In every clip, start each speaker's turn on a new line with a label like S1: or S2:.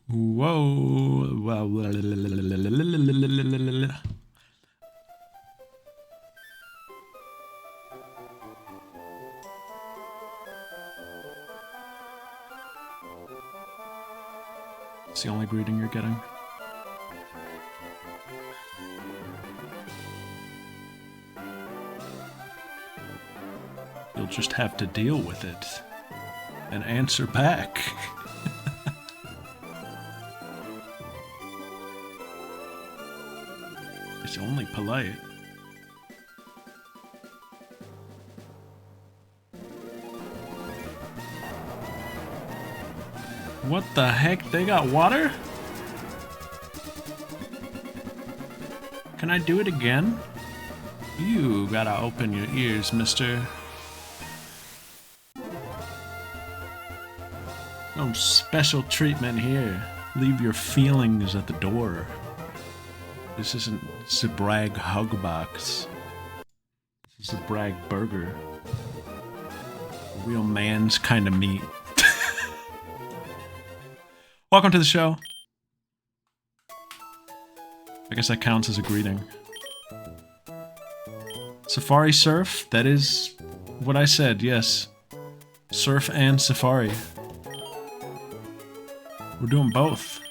S1: Whoa. It's the only greeting you're getting. You'll just have to deal with it and answer back. It's only polite. What the heck? They got water? Can I do it again? You gotta open your ears, mister. No special treatment here. Leave your feelings at the door. This isn't the brag hug box. This is a brag burger. A real man's kind of meat. Welcome to the show. I guess that counts as a greeting. Safari Surf, that is what I said, yes. Surf and Safari. We're doing both.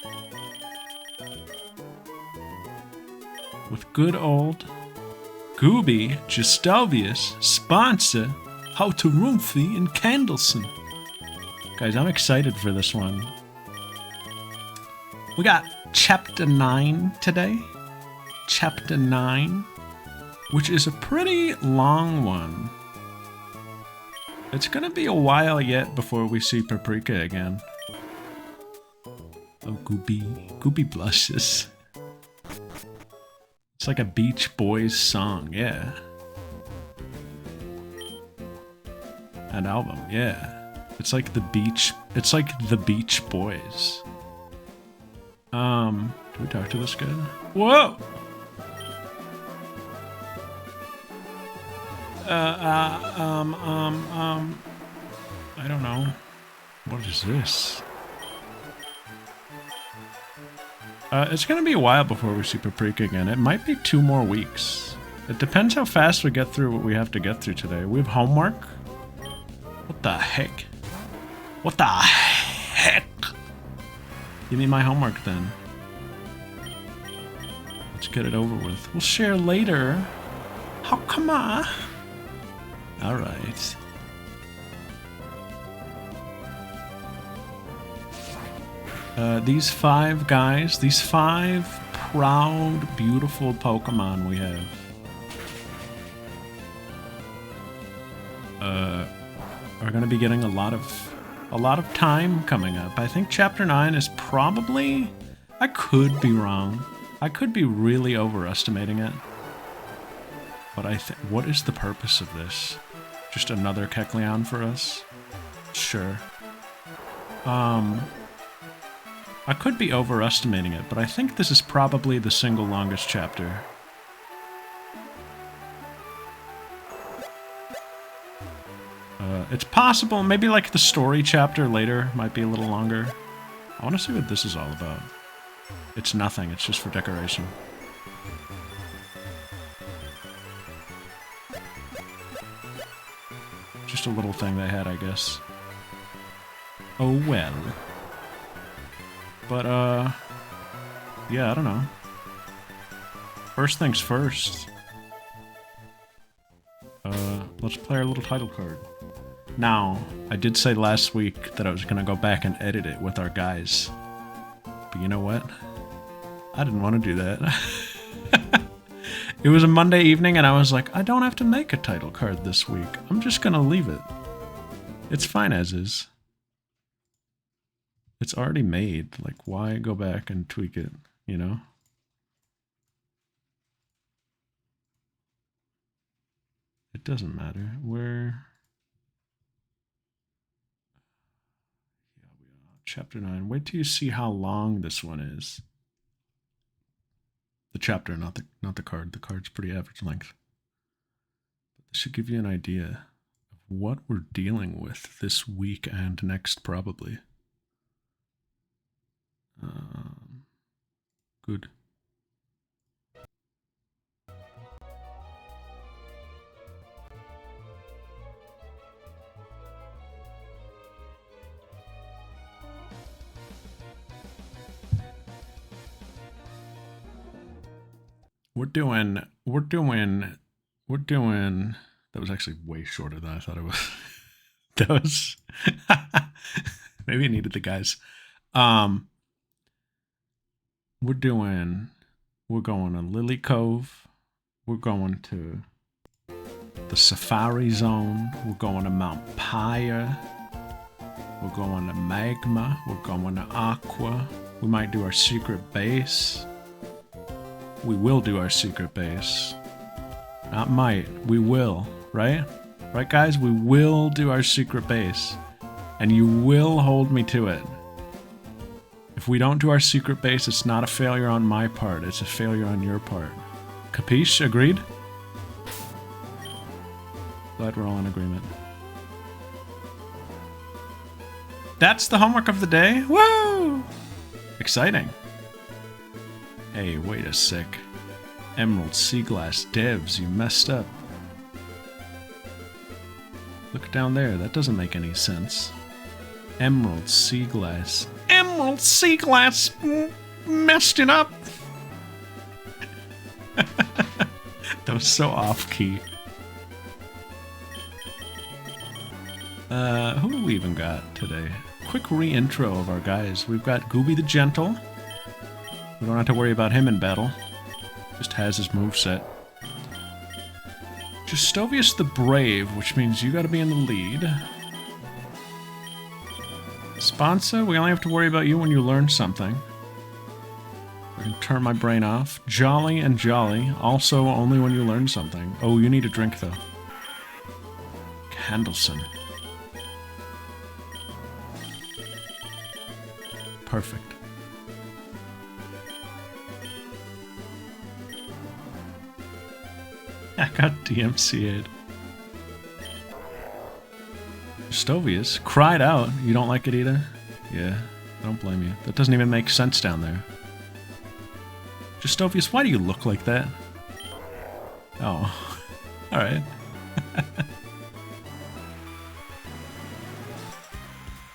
S1: With good old Gooby Gustavius sponsor How to Roomfee in Candleson. Guys, I'm excited for this one. We got Chapter 9 today. Chapter 9, which is a pretty long one. It's gonna be a while yet before we see Paprika again. Oh, Gooby blushes. It's like a Beach Boys song, yeah. An album, yeah. It's like the Beach Boys. Can we talk to this guy? Whoa! I don't know. What is this? It's gonna be a while before we see Paprika again. It might be 2 more weeks. It depends how fast we get through what we have to get through today. We have homework? What the heck? What the heck? Give me my homework then. Let's get it over with. We'll share later. How come on? Alright. These 5 guys, these 5 proud, beautiful Pokemon we have. Are gonna be getting a lot of time coming up. I think Chapter 9 is probably... I could be wrong. I could be really overestimating it. But what is the purpose of this? Just another Kecleon for us? Sure. I could be overestimating it, but I think this is probably the single longest chapter. It's possible, maybe like the story chapter later might be a little longer. I want to see what this is all about. It's nothing, it's just for decoration. Just a little thing they had, I guess. Oh well. But, yeah, I don't know. First things first. Let's play our little title card. Now, I did say last week that I was gonna go back and edit it with our guys. But you know what? I didn't want to do that. It was a Monday evening and I was like, I don't have to make a title card this week. I'm just gonna leave it. It's fine as is. It's already made. Like, why go back and tweak it, you know? It doesn't matter. Chapter 9. Wait till you see how long this one is. The chapter, not the card. The card's pretty average length. But this should give you an idea of what we're dealing with this week and next, probably. Good. We're doing, that was actually way shorter than I thought it was. That was, maybe I needed the guys. We're going to Lily Cove. We're going to the Safari Zone. We're going to Mount Pyre. We're going to Magma. We're going to Aqua. We might do our secret base. We will do our secret base. Not might. We will. Right? Right, guys? We will do our secret base. And you will hold me to it. If we don't do our secret base, it's not a failure on my part. It's a failure on your part. Capiche? Agreed? Glad we're all in agreement. That's the homework of the day? Woo! Exciting. Hey, wait a sec. Emerald Sea Glass devs, you messed up. Look down there, that doesn't make any sense. Emerald Sea Glass. Emerald Sea Glass messed it up! That was so off-key. Who do we even got today? Quick re-intro of our guys. We've got Gooby the Gentle. We don't have to worry about him in battle. Just has his moveset. Justovius the Brave, which means you gotta be in the lead. Sponsa, we only have to worry about you when you learn something. I can turn my brain off. Jolly and Jolly, also only when you learn something. Oh, you need a drink though. Candleson. Perfect. I got DMCA'd. Stovius cried out. You don't like it either? Yeah, I don't blame you. That doesn't even make sense down there. Justovius, why do you look like that? Oh, alright.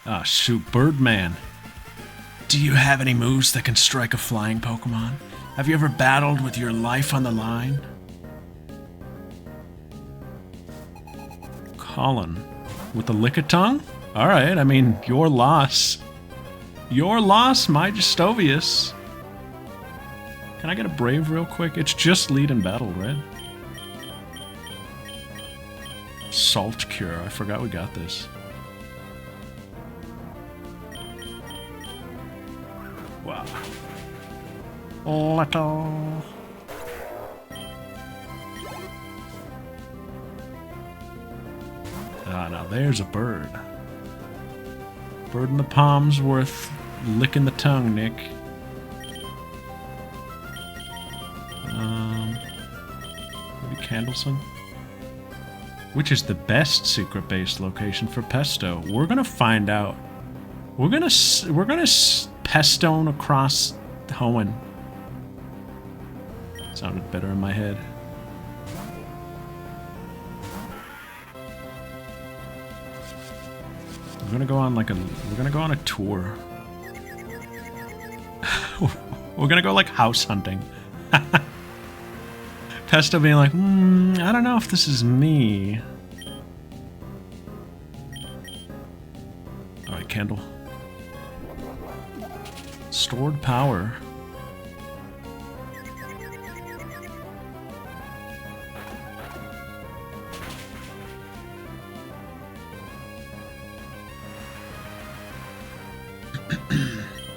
S1: Ah, shoot, Birdman. Do you have any moves that can strike a flying Pokemon? Have you ever battled with your life on the line? Colin. With the Lickitung? Alright, I mean, your loss. Your loss, my Justovius. Can I get a Brave real quick? It's just lead in battle, right? Salt Cure. I forgot we got this. Wow. Little. Ah, now there's a bird. Bird in the palm's worth licking the tongue, Nick. Maybe Candleson? Which is the best secret base location for Pesto? We're gonna find out. We're gonna Pestone across Hoenn. Sounded better in my head. We're gonna go on like we're gonna go on a tour. We're gonna go like house hunting. Pesto being like, I don't know if this is me. Alright, Kendall. Stored power.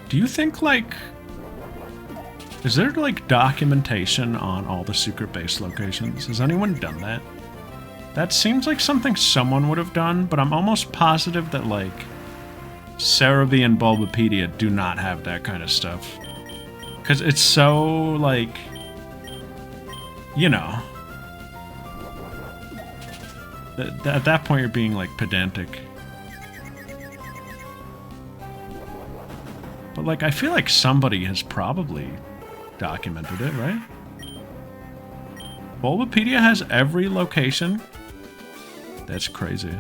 S1: Do you think, like, is there, like, documentation on all the secret base locations? Has anyone done that? That seems like something someone would have done, but I'm almost positive that, like, Cerebi and Bulbapedia do not have that kind of stuff. Because it's so, like, you know. At that point, you're being, like, pedantic. But, like, I feel like somebody has probably documented it, right? Bulbapedia has every location? That's crazy.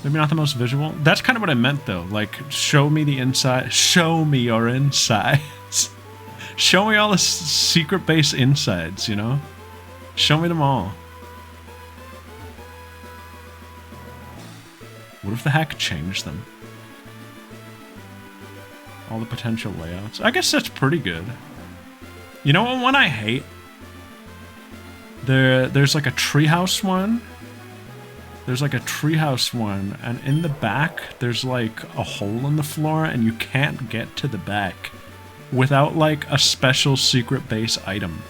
S1: Maybe not the most visual. That's kind of what I meant, though. Like, show me the inside. Show me your insides. Show me all the secret base insides, you know? Show me them all. What if the hack changed them? All the potential layouts. I guess that's pretty good. You know what one I hate? There's like a treehouse one. There's like a treehouse one, and in the back, there's like a hole in the floor, and you can't get to the back without like a special secret base item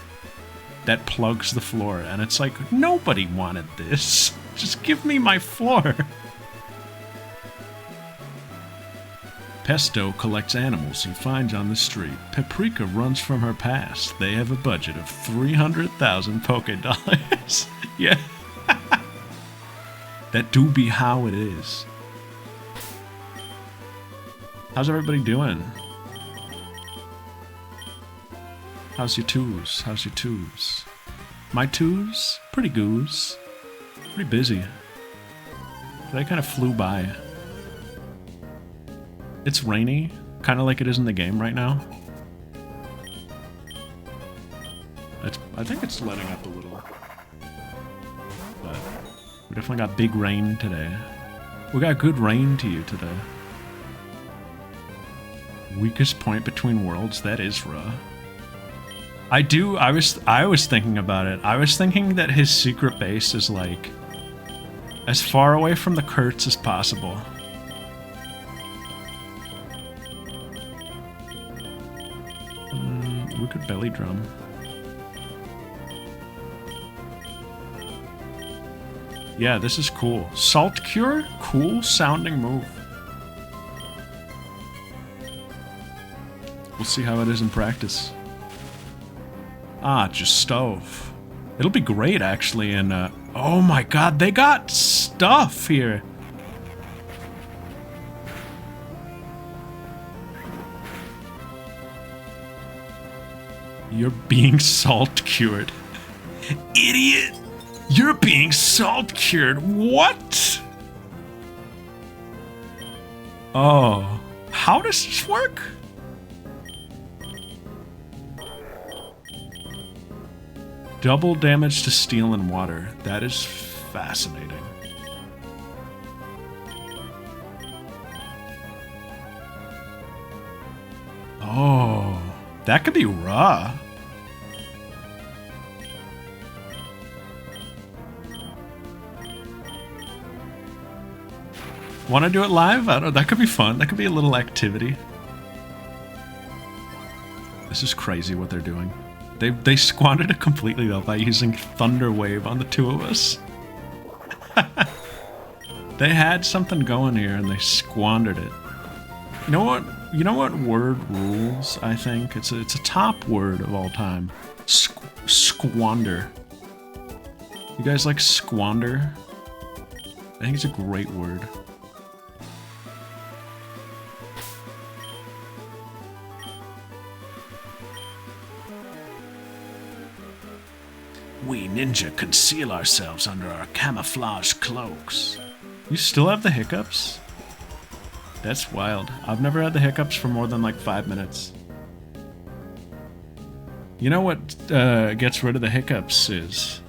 S1: that plugs the floor. And it's like, nobody wanted this. Just give me my floor. Pesto collects animals he finds on the street. Paprika runs from her past. They have a budget of 300,000 Poké-dollars. Yeah. That do be how it is. How's everybody doing? How's your twos? How's your twos? My twos? Pretty goose. Pretty busy. They kind of flew by. It's rainy, kind of like it is in the game right now. I think it's letting up a little. But we definitely got big rain today. We got good rain to you today. Weakest point between worlds, that is raw. I was thinking about it. I was thinking that his secret base is like as far away from the Kurtz as possible. We could belly drum. Yeah, this is cool. Salt Cure? Cool sounding move. We'll see how it is in practice. Ah, just stove. It'll be great, actually, in, oh my god, they got stuff here! You're being salt-cured. Idiot! You're being salt-cured! What?! Oh. How does this work? Double damage to steel and water. That is fascinating. Oh, that could be raw. Want to do it live? I don't know. That could be fun. That could be a little activity. This is crazy what they're doing. They squandered it completely, though, by using Thunder Wave on the two of us. They had something going here, and they squandered it. You know what? You know what word rules, I think? It's a top word of all time. Squander. You guys like squander? I think it's a great word. We ninja conceal ourselves under our camouflage cloaks. You still have the hiccups? That's wild. I've never had the hiccups for more than like 5 minutes. You know what gets rid of the hiccups is...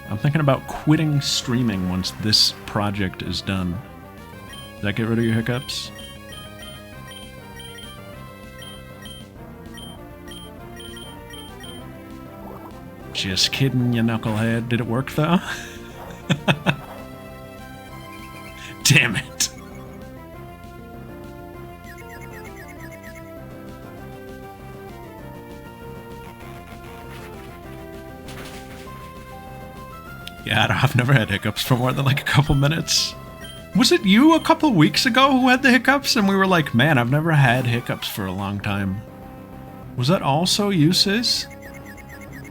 S1: I'm thinking about quitting streaming once this project is done. Does that get rid of your hiccups? Just kidding, you knucklehead. Did it work, though? Damn it. Yeah, I've never had hiccups for more than like a couple minutes. Was it you a couple weeks ago who had the hiccups? And we were like, man, I've never had hiccups for a long time. Was that also you, sis?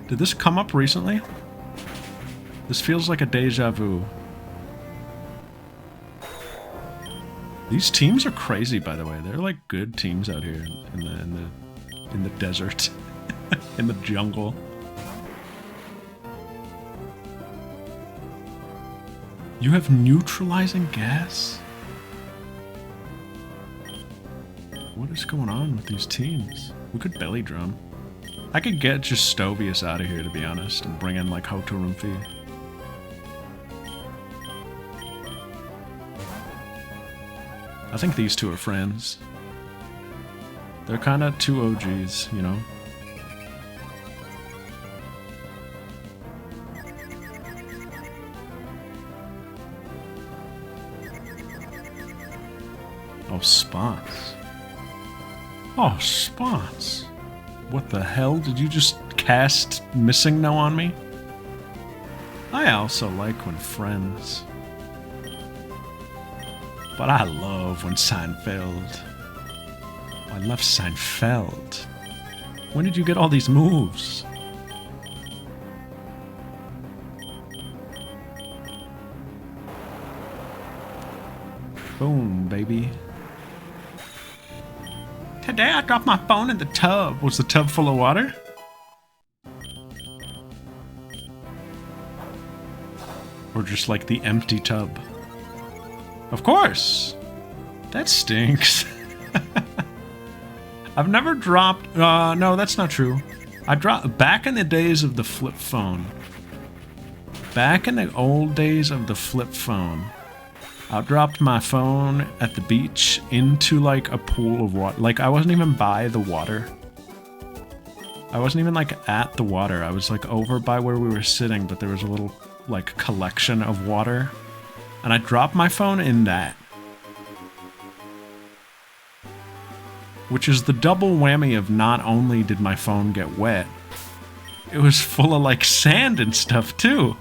S1: Did this come up recently? This feels like a deja vu. These teams are crazy, by the way. They're like good teams out here in the desert, in the jungle. You have neutralizing gas? What is going on with these teams? We could belly drum. I could get just Stovius out of here, to be honest, and bring in like Hotorumfi. I think these two are friends. They're kind of two OGs, you know? Oh, spots. Oh, spots. What the hell? Did you just cast Missing No on me? I also like when friends. But I love when Seinfeld. Oh, I love Seinfeld. When did you get all these moves? Boom, baby. Today I dropped my phone in the tub. Was the tub full of water? Or just like the empty tub? Of course! That stinks. I've never dropped... no, that's not true. I dropped... Back in the days of the flip phone. Back in the old days of the flip phone. I dropped my phone at the beach into like a pool of water. Like I wasn't even by the water. I wasn't even like at the water. I was like over by where we were sitting, but there was a little like collection of water. And I dropped my phone in that. Which is the double whammy of not only did my phone get wet, it was full of like sand and stuff too.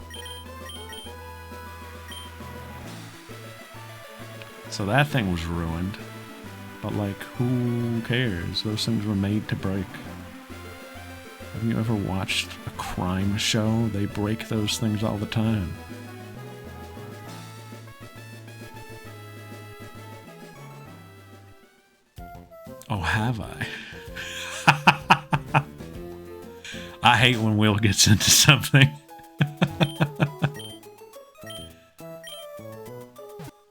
S1: So that thing was ruined. But like, who cares? Those things were made to break. Have you ever watched a crime show? They break those things all the time. Oh, have I? I hate when Will gets into something.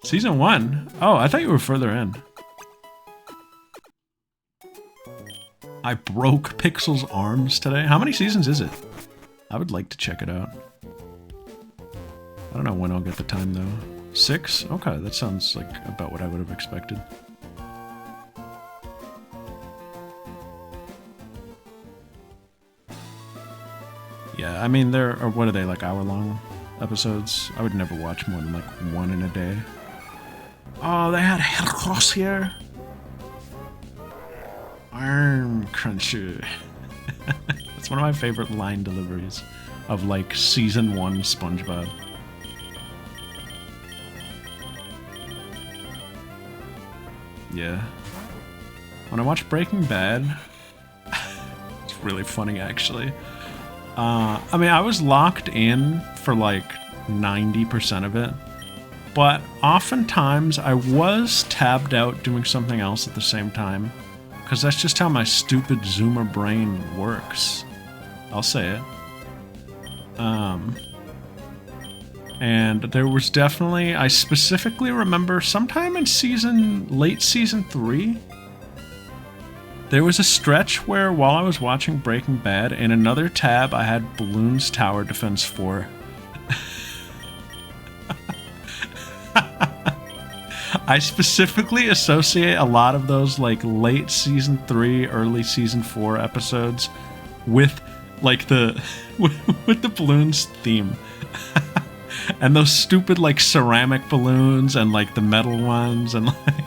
S1: Season 1? Oh, I thought you were further in. I broke Pixel's arms today. How many seasons is it? I would like to check it out. I don't know when I'll get the time, though. 6? Okay, that sounds like about what I would have expected. Yeah, I mean, there are, what are they, like hour-long episodes? I would never watch more than like one in a day. Oh, they had Hercos here. Arm cruncher. That's one of my favorite line deliveries of like season 1 SpongeBob. Yeah. When I watch Breaking Bad, it's really funny actually. I mean, I was locked in for like 90% of it. But oftentimes I was tabbed out doing something else at the same time. Because that's just how my stupid Zoomer brain works. I'll say it. And there was definitely... I specifically remember sometime in late season 3... There was a stretch where while I was watching Breaking Bad, in another tab I had Balloons Tower Defense 4. I specifically associate a lot of those like late season 3, early season 4 episodes with like with the balloons theme. And those stupid like ceramic balloons and like the metal ones and like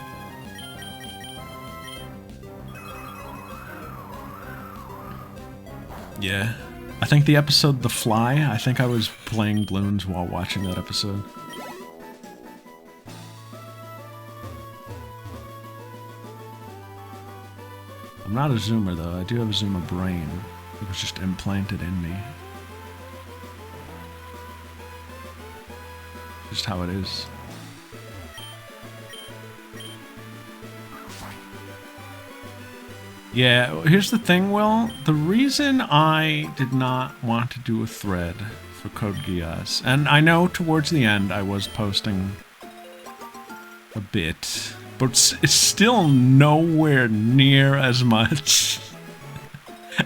S1: yeah. I think the episode The Fly, I think I was playing balloons while watching that episode. I'm not a Zoomer though, I do have a Zoomer brain. It was just implanted in me. Just how it is. Yeah, here's the thing, Will. The reason I did not want to do a thread for Code Geass, and I know towards the end I was posting a bit, but it's still nowhere near as much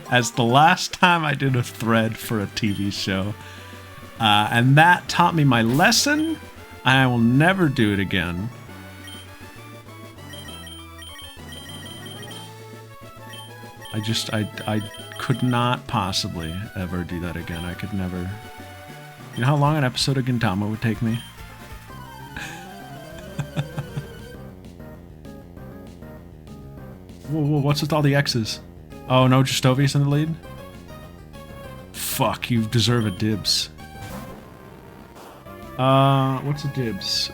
S1: as the last time I did a thread for a TV show. And that taught me my lesson. I will never do it again. I could not possibly ever do that again. I could never. You know how long an episode of Gintama would take me? Whoa, what's with all the X's? Oh, no Justovius in the lead? Fuck, you deserve a dibs. What's a dibs?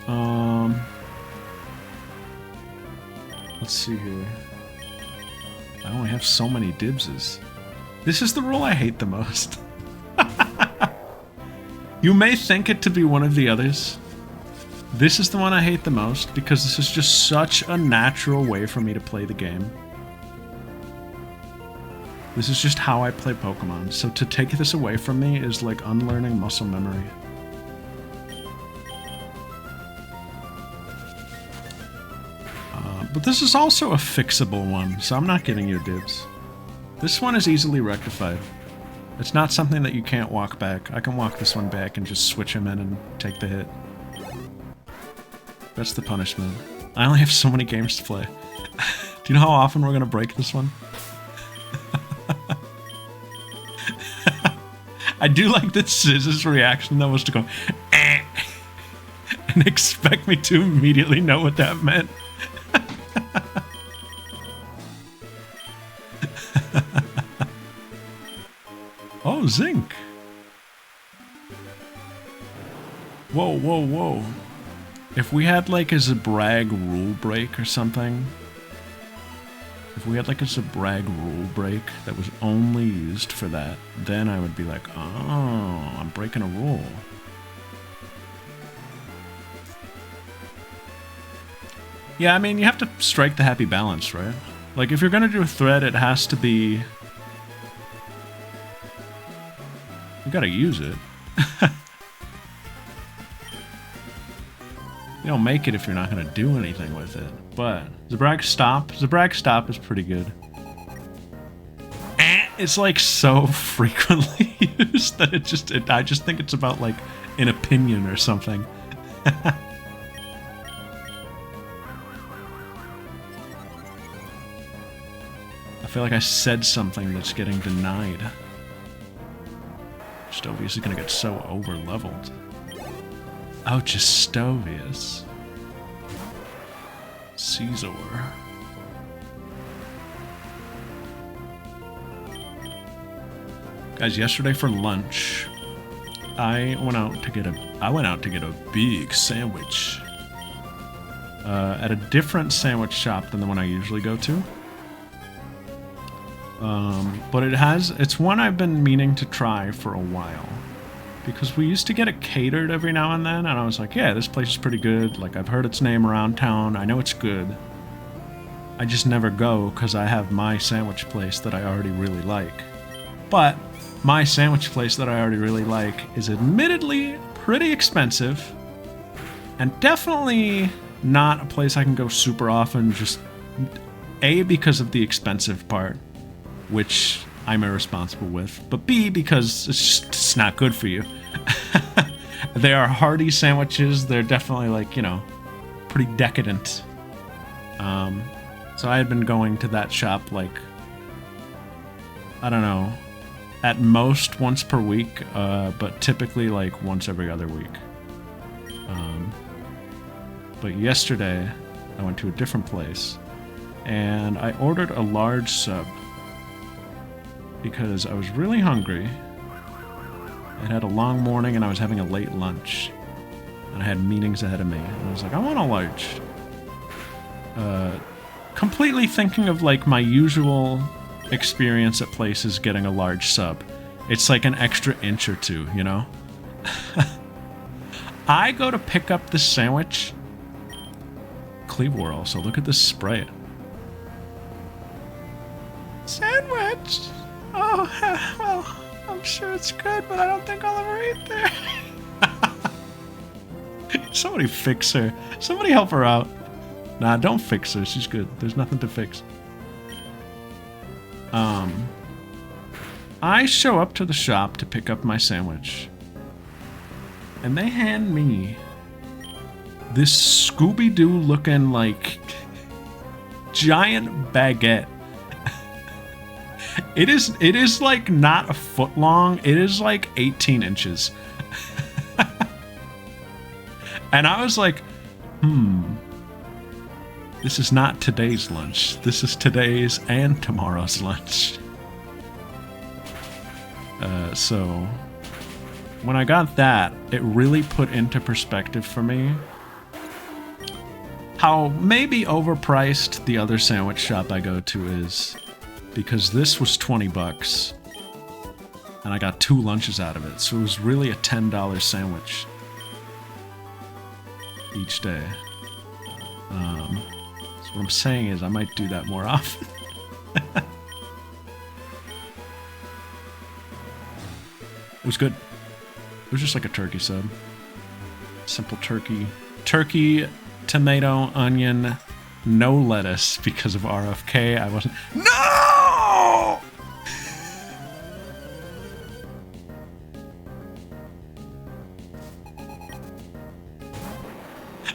S1: Let's see here. I only have so many dibses. This is the rule I hate the most. You may think it to be one of the others. This is the one I hate the most because this is just such a natural way for me to play the game. This is just how I play Pokemon, so to take this away from me is like unlearning muscle memory. But this is also a fixable one, so I'm not giving you dibs. This one is easily rectified. It's not something that you can't walk back. I can walk this one back and just switch him in and take the hit. That's the punishment. I only have so many games to play. Do you know how often we're gonna break this one? I do like that Siz's reaction though was to go eh, and expect me to immediately know what that meant. Oh, Zinc! Whoa. If we had like a Zabrag rule break or something, if we had like a Zabrag rule break that was only used for that, then I would be like, oh, I'm breaking a rule. Yeah, I mean, you have to strike the happy balance, right? Like, if you're gonna do a thread, it has to be... You gotta use it. You don't make it if you're not gonna do anything with it. But Zabrag Stop is pretty good. It's like so frequently used that I just think it's about like an opinion or something. I feel like I said something that's getting denied. Justovius is gonna get so over-leveled. Oh, Justovius. Caesar. Guys, yesterday for lunch, I went out to get a big sandwich at a different sandwich shop than the one I usually go to. But it's one I've been meaning to try for a while. Because we used to get it catered every now and then, and I was like, yeah, this place is pretty good. Like, I've heard its name around town. I know it's good. I just never go because I have my sandwich place that I already really like. But my sandwich place that I already really like is admittedly pretty expensive and definitely not a place I can go super often, just A, because of the expensive part, which I'm irresponsible with, but B, because it's not good for you. They are hearty sandwiches. They're definitely like, you know, pretty decadent. So I had been going to that shop like, I don't know, at most once per week, but typically like once every other week. But yesterday I went to a different place and I ordered a large sub because I was really hungry. I had a long morning and I was having a late lunch. And I had meetings ahead of me. And I was like, I want a large. Completely thinking of like my usual experience at places getting a large sub. It's like an extra inch or two, you know? I go to pick up the sandwich. Cleve Whirl, so look at this spray. Sandwich! Oh, well, I'm sure it's good, but I don't think I'll ever eat there. Somebody fix her. Somebody help her out. Nah, don't fix her. She's good. There's nothing to fix. I show up to the shop to pick up my sandwich. And they hand me this Scooby-Doo looking like giant baguette. It is like not a foot long. It is like 18 inches. And I was like, this is not today's lunch. This is today's and tomorrow's lunch. So when I got that, it really put into perspective for me how maybe overpriced the other sandwich shop I go to is, because this was 20 bucks and I got 2 lunches out of it. So it was really a $10 sandwich each day. So what I'm saying is I might do that more often. It was good. It was just like a turkey sub. Simple turkey. Turkey, tomato, onion, no lettuce because of RFK. I wasn't... No!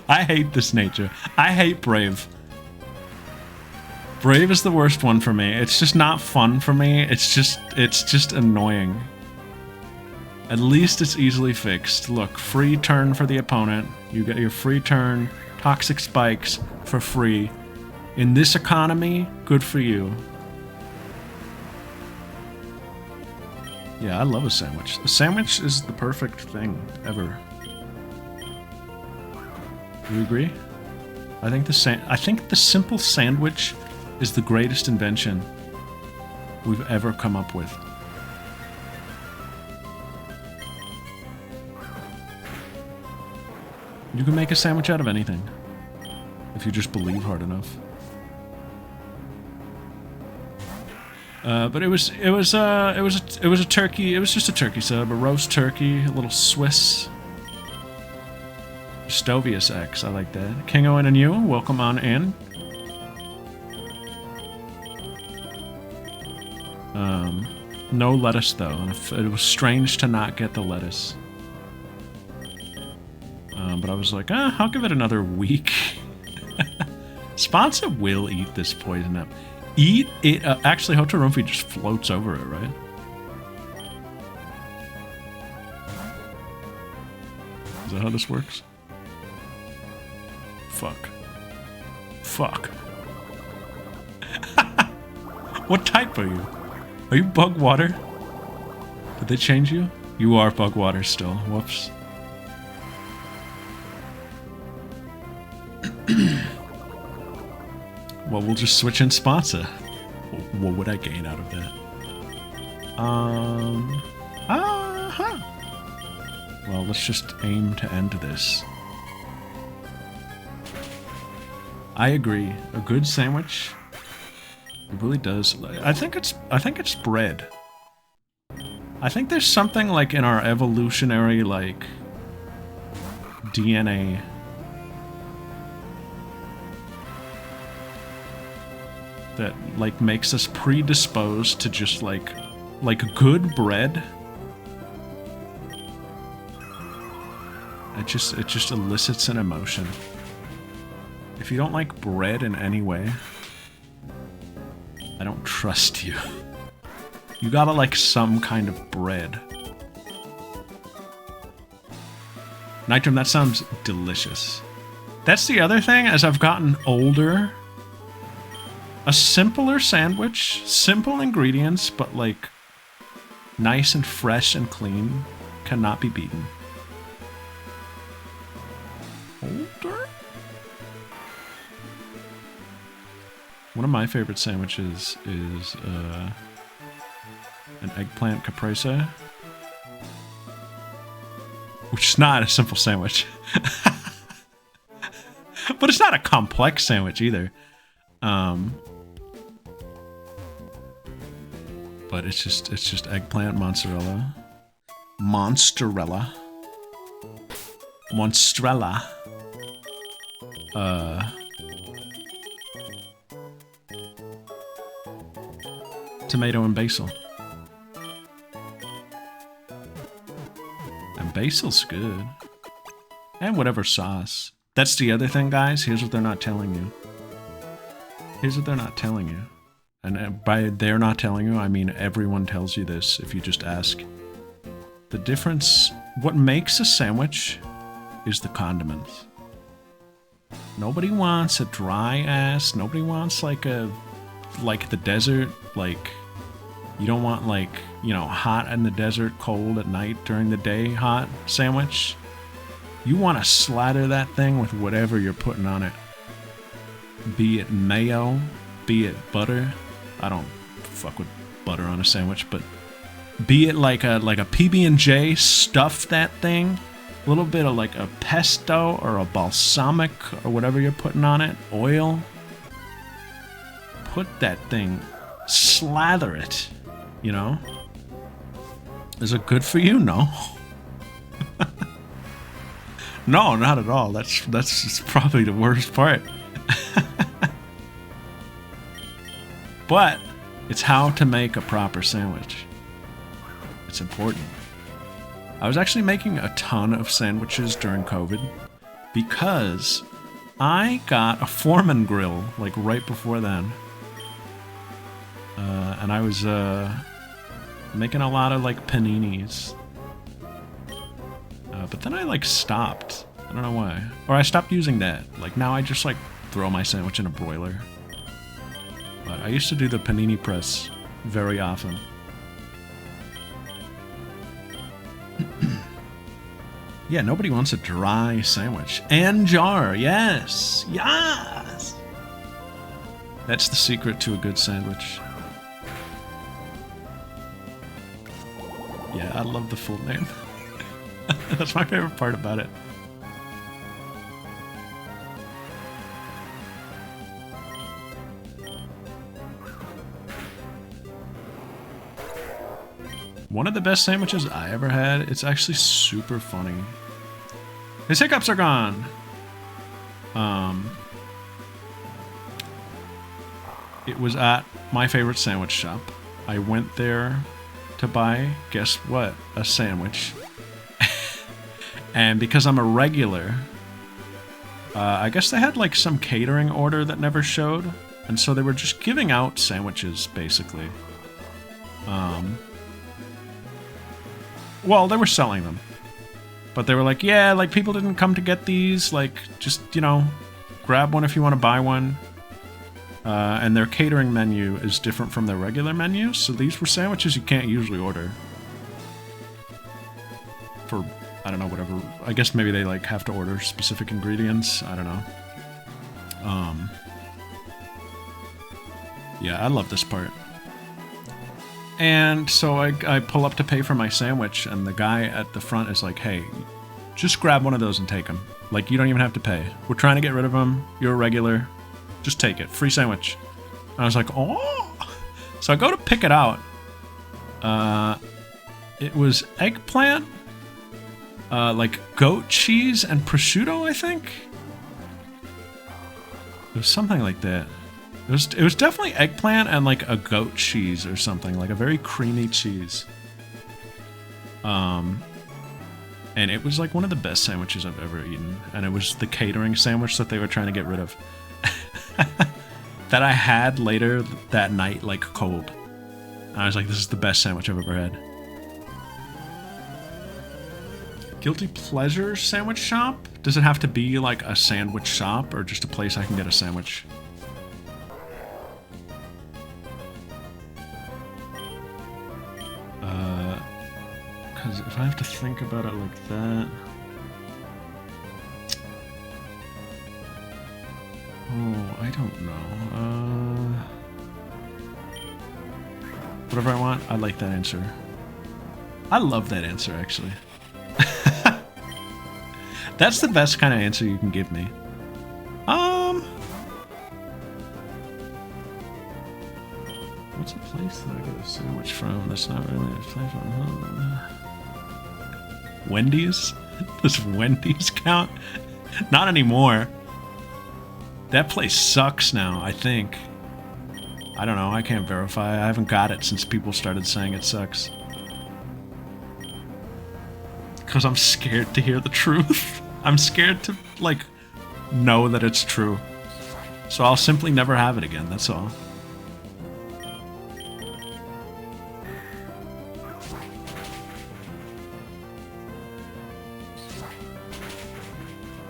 S1: I hate this nature. I hate Brave. Brave is the worst one for me. It's just not fun for me. It's just annoying. At least it's easily fixed. Look, free turn for the opponent. You get your free turn, toxic spikes for free. In this economy, good for you. Yeah, I love a sandwich. A sandwich is the perfect thing ever. Do you agree? I think the simple sandwich is the greatest invention we've ever come up with. You can make a sandwich out of anything if you just believe hard enough. But it was a turkey. It was just a turkey sub, a roast turkey, a little Swiss. Stovius X, I like that. Kingo and you, welcome on in. No lettuce though. It was strange to not get the lettuce. But I was like, I'll give it another week. Sponsor will eat this poison up. Eat it. Actually, Hotorumfi just floats over it, right? Is that how this works? Fuck. Fuck. What type are you? Are you bug water? Did they change you? You are bug water still. Whoops. Well, we'll just switch in sponsor. What would I gain out of that? Well, let's just aim to end this. I agree. A good sandwich, it really does. I think it's bread. I think there's something like in our evolutionary like DNA that like makes us predisposed to just like good bread. It just elicits an emotion. If you don't like bread in any way, I don't trust you. You gotta like some kind of bread. Nitrum, that sounds delicious. That's the other thing, as I've gotten older, a simpler sandwich, simple ingredients, but like nice and fresh and clean, cannot be beaten. Older? One of my favorite sandwiches is an eggplant caprese, which is not a simple sandwich. But it's not a complex sandwich either. but it's just eggplant mozzarella. Monsterella. Monstrella. Tomato and basil. And basil's good. And whatever sauce. That's the other thing, guys. Here's what they're not telling you. Here's what they're not telling you. And by they're not telling you, I mean everyone tells you this if you just ask. The difference, what makes a sandwich is the condiments. Nobody wants a dry ass, nobody wants like the desert, like, you don't want like, you know, hot in the desert, cold at night, during the day, hot sandwich. You want to slather that thing with whatever you're putting on it. Be it mayo, be it butter. I don't fuck with butter on a sandwich, but be it like a PB&J, stuff that thing. A little bit of like a pesto or a balsamic or whatever you're putting on it. Oil. Put that thing, slather it, you know? Is it good for you? No. No, not at all. That's probably the worst part. But it's how to make a proper sandwich. It's important. I was actually making a ton of sandwiches during COVID because I got a Foreman grill like right before then. And I was making a lot of like paninis. But then I like stopped. I don't know why. Or I stopped using that. Like now I just like throw my sandwich in a broiler. But I used to do the panini press very often. Yeah, nobody wants a dry sandwich. And jar, yes! Yes! That's the secret to a good sandwich. Yeah, I love the full name. That's my favorite part about it. One of the best sandwiches I ever had. It's actually super funny. His hiccups are gone. It was at my favorite sandwich shop. I went there to buy, guess what? A sandwich. And because I'm a regular, I guess they had like some catering order that never showed. And so they were just giving out sandwiches, basically. Well, they were selling them. But they were like, yeah, like people didn't come to get these. Like, just, you know, grab one if you want to buy one. And their catering menu is different from their regular menu. So these were sandwiches you can't usually order. For, I don't know, whatever. I guess maybe they like have to order specific ingredients. I don't know. Yeah, I love this part. And so I pull up to pay for my sandwich, and the guy at the front is like, hey, just grab one of those and take them. Like, you don't even have to pay. We're trying to get rid of them. You're a regular. Just take it. Free sandwich. And I was like, oh. So I go to pick it out. It was eggplant, like goat cheese and prosciutto, I think. It was something like that. It was definitely eggplant and like a goat cheese or something, like a very creamy cheese. And it was like one of the best sandwiches I've ever eaten. And it was the catering sandwich that they were trying to get rid of. That I had later that night, like cold. And I was like, this is the best sandwich I've ever had. Guilty pleasure sandwich shop? Does it have to be like a sandwich shop or just a place I can get a sandwich? Because if I have to think about it like that... Oh, I don't know. Whatever I want, I like that answer. I love that answer, actually. That's the best kind of answer you can give me. What's a place that I get a sandwich from that's not really a place from? Wendy's? Does Wendy's count? Not anymore. That place sucks now, I think. I don't know, I can't verify. I haven't got it since people started saying it sucks. Because I'm scared to hear the truth. I'm scared to, like, know that it's true. So I'll simply never have it again, that's all.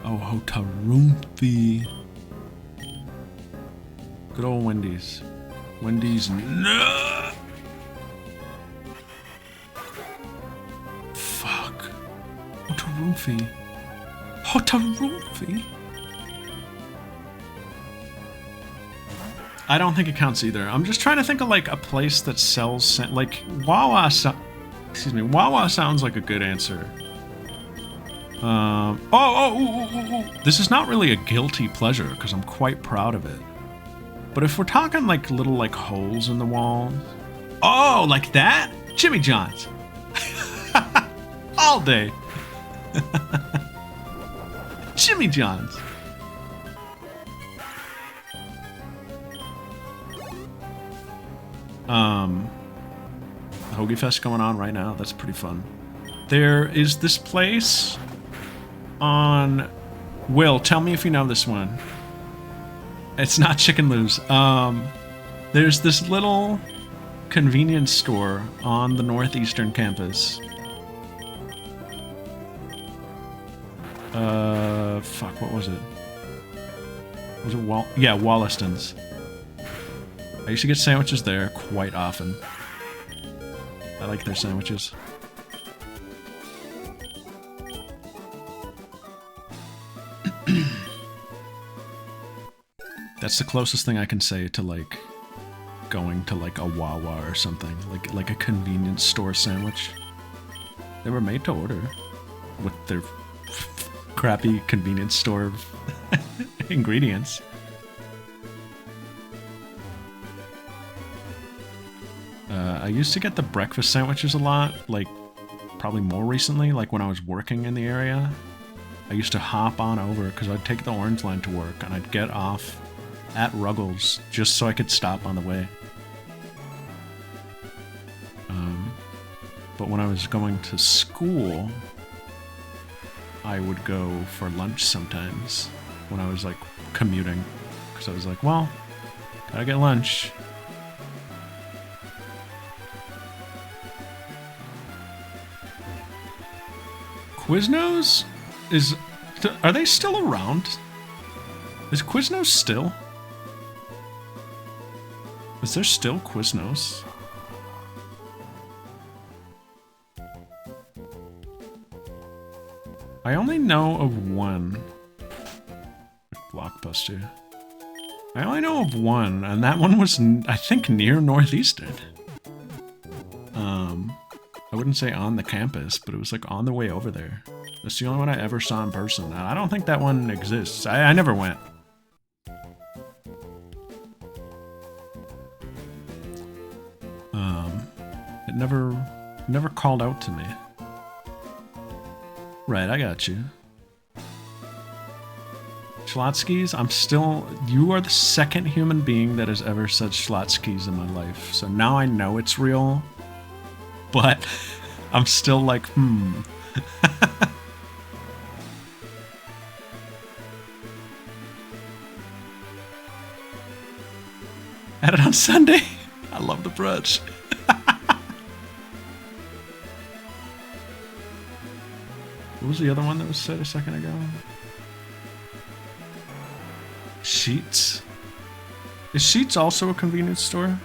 S1: Oh, Hotarumphi. Good old Wendy's. Wendy's, no! Fuck. Hotarumphi. Hotarumphi? I don't think it counts either. I'm just trying to think of like a place that sells, like Wawa. Excuse me, Wawa sounds like a good answer. This is not really a guilty pleasure because I'm quite proud of it. But if we're talking like little like holes in the walls, oh, like that, Jimmy John's, all day. Jimmy John's. Hoagie Fest going on right now. That's pretty fun. There is this place on... Will, tell me if you know this one. It's not Chicken Lou's. There's this little convenience store on the northeastern campus. Fuck, what was it? Was it yeah, Wollaston's. I used to get sandwiches there quite often. I like their sandwiches. That's the closest thing I can say to like going to like a Wawa or something, like a convenience store sandwich. They were made to order with their crappy convenience store ingredients. I used to get the breakfast sandwiches a lot, like probably more recently, like when I was working in the area. I used to hop on over because I'd take the Orange Line to work and I'd get off at Ruggles just so I could stop on the way. But when I was going to school, I would go for lunch sometimes when I was like commuting because I was like, well, gotta get lunch. Quiznos? Are they still around? Is Quiznos still? Is there still Quiznos? I only know of one. Blockbuster. I only know of one, and that one was, I think, near Northeastern. I wouldn't say on the campus, but it was like on the way over there. That's the only one I ever saw in person. I don't think that one exists. I never went. It never called out to me. Right, I got you. Schlotzsky's, you are the second human being that has ever said Schlotzsky's in my life. So now I know it's real, but I'm still like, Had it on Sunday? I love the brunch. What was the other one that was said a second ago? Sheetz? Is Sheetz also a convenience store?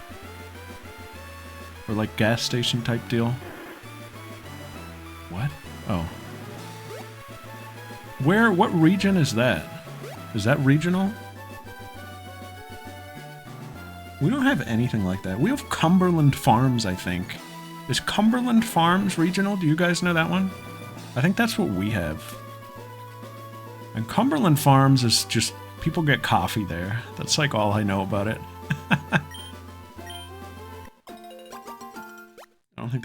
S1: Or like gas station type deal? What? Oh. What region is that? Is that regional? We don't have anything like that. We have Cumberland Farms, I think. Is Cumberland Farms regional? Do you guys know that one? I think that's what we have. And Cumberland Farms is just, people get coffee there. That's like all I know about it.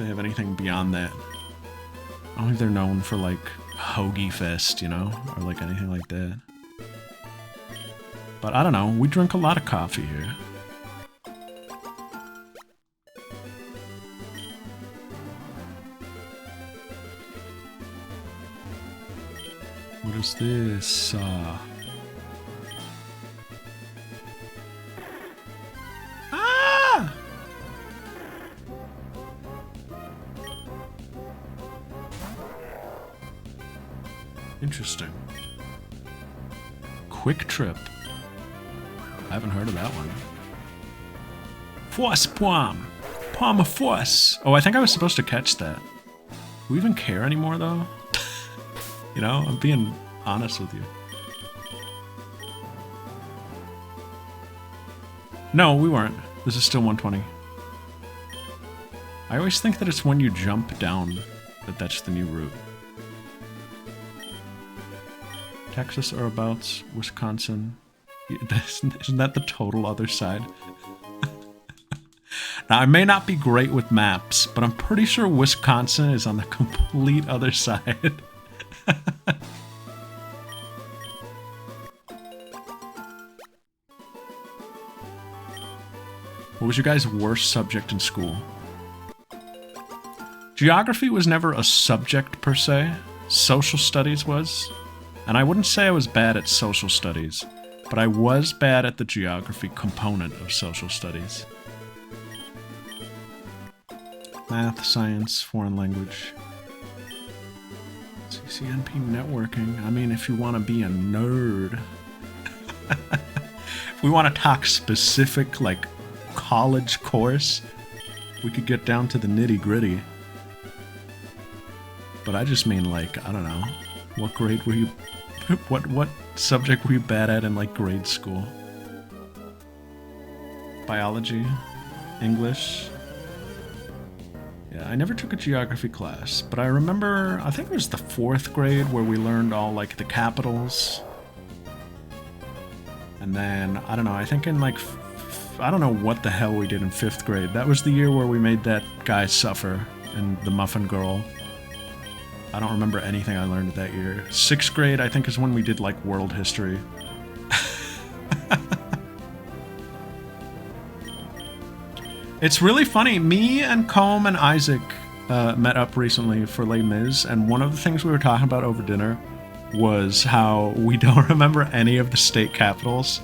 S1: they have anything beyond that. I don't think they're known for, like, Hoagie Fest, you know? Or, like, anything like that. But I don't know. We drink a lot of coffee here. What is this? Ah! Interesting. Quick Trip. I haven't heard of that one. Force Pomme. Pomme of Force. Oh, I think I was supposed to catch that. Do we even care anymore, though? You know, I'm being honest with you. No, we weren't. This is still 120. I always think that it's when you jump down that that's the new route. Texas or abouts, Wisconsin. Isn't that the total other side? Now, I may not be great with maps, but I'm pretty sure Wisconsin is on the complete other side. What was your guys' worst subject in school? Geography was never a subject per se. Social studies was. And I wouldn't say I was bad at social studies, but I was bad at the geography component of social studies. Math, science, foreign language. CCNP networking. I mean, if you want to be a nerd. If we want to talk specific, like, college course, we could get down to the nitty-gritty. But I just mean, like, I don't know. What grade were you... What subject were you bad at in, like, grade school? Biology? English? Yeah, I never took a geography class, but I remember, I think it was the 4th grade where we learned all, like, the capitals. And then, I don't know, I think in, like, I don't know what the hell we did in 5th grade. That was the year where we made that guy suffer and the Muffin Girl. I don't remember anything I learned that year. 6th grade, I think, is when we did, like, world history. It's really funny. Me and Combe and Isaac met up recently for Les Mis, and one of the things we were talking about over dinner was how we don't remember any of the state capitals.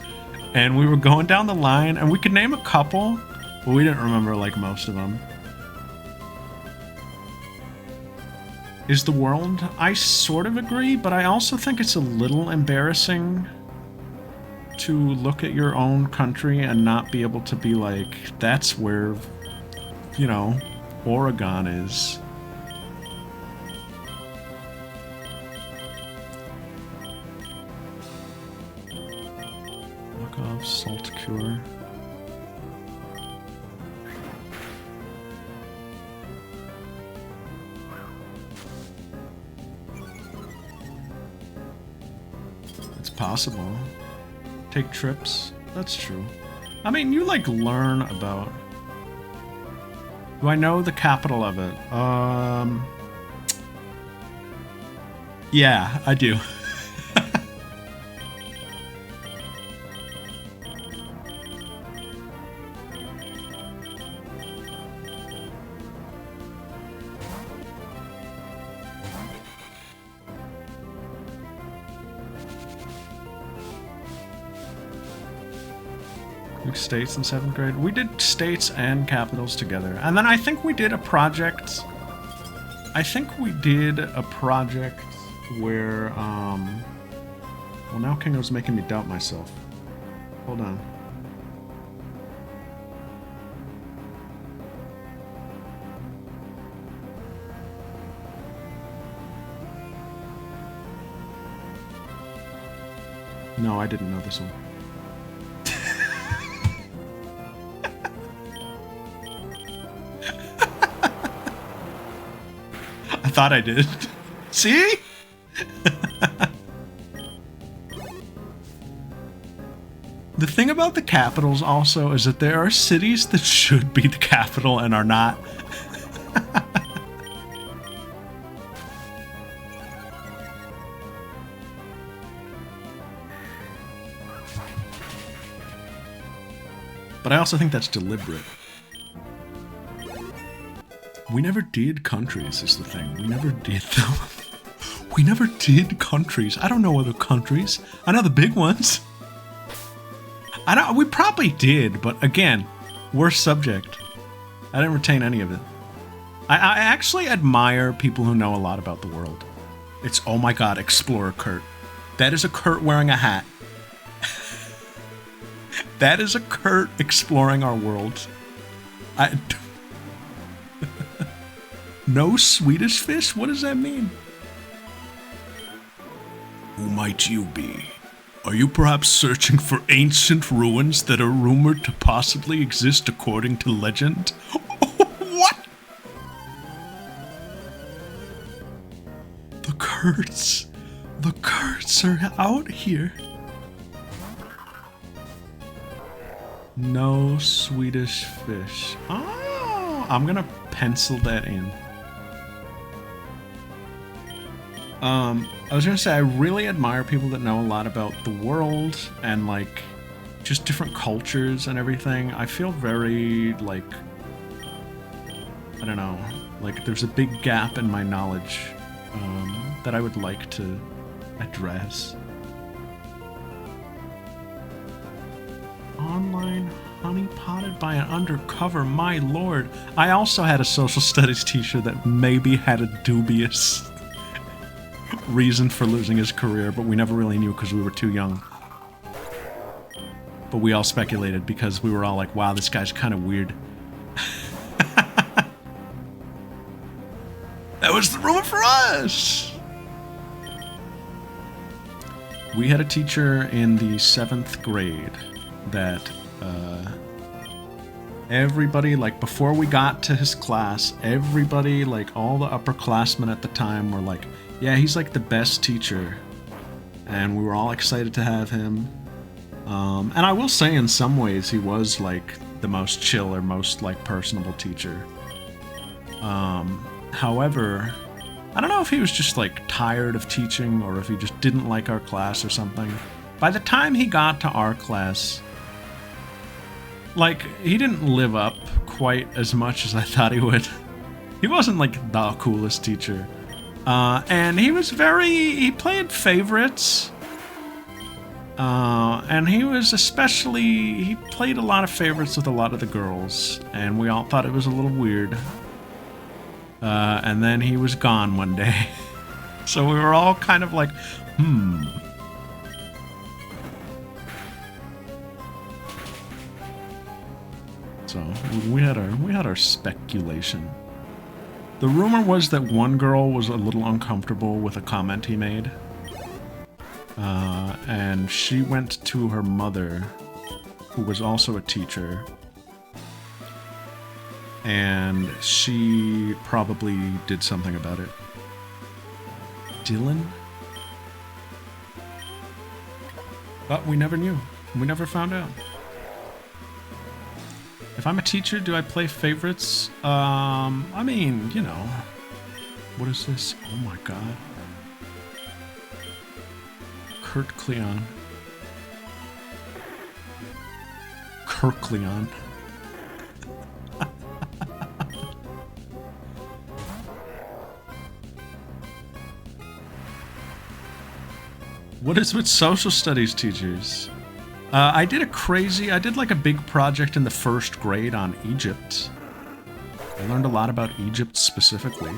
S1: And we were going down the line, and we could name a couple, but we didn't remember, like, most of them. Is the world? I sort of agree, but I also think it's a little embarrassing to look at your own country and not be able to be like, that's where, you know, Oregon is. Knock off salt cure. It's possible. Take trips. That's true. I mean, you, like, learn about... Do I know the capital of it? Yeah, I do. States in 7th grade. We did states and capitals together. And then I think we did a project... where, well, now Kingo's making me doubt myself. Hold on. No, I didn't know this one. I thought I did. See? The thing about the capitals also is that there are cities that should be the capital and are not. But I also think that's deliberate. We never did countries is the thing. We never did them. We never did countries. I don't know other countries. I know the big ones. We probably did, but again, worst subject. I didn't retain any of it. I actually admire people who know a lot about the world. It's, oh my god, Explorer Kurt. That is a Kurt wearing a hat. That is a Kurt exploring our world. No Swedish fish? What does that mean? Who might you be? Are you perhaps searching for ancient ruins that are rumored to possibly exist according to legend? What? The Kurts. The Kurts are out here. No Swedish fish. Oh, I'm gonna pencil that in. I was gonna say, I really admire people that know a lot about the world and, like, just different cultures and everything. I feel very, like, I don't know, like there's a big gap in my knowledge that I would like to address. Online honey potted by an undercover, my lord. I also had a social studies teacher that maybe had a dubious reason for losing his career, but we never really knew because we were too young. But we all speculated because we were all like, wow, this guy's kind of weird. That was the rumor for us! We had a teacher in the 7th grade that everybody, like, before we got to his class, everybody, like, all the upperclassmen at the time were like, yeah, he's like the best teacher. And we were all excited to have him. And I will say, in some ways, he was like the most chill or most like personable teacher. However, I don't know if he was just like tired of teaching or if he just didn't like our class or something. By the time he got to our class, like, he didn't live up quite as much as I thought he would. He wasn't like the coolest teacher. And he was he played favorites. And he played a lot of favorites with a lot of the girls. And we all thought it was a little weird. And then he was gone one day. So we were all kind of like, So we had our speculation. The rumor was that one girl was a little uncomfortable with a comment he made. And she went to her mother, who was also a teacher. And she probably did something about it. Dylan? But we never knew. We never found out. If I'm a teacher, do I play favorites? I mean, you know. What is this? Oh my god. Kurt Cleon. Kirkleon. What is with social studies teachers? I did like a big project in the 1st grade on Egypt. I learned a lot about Egypt specifically.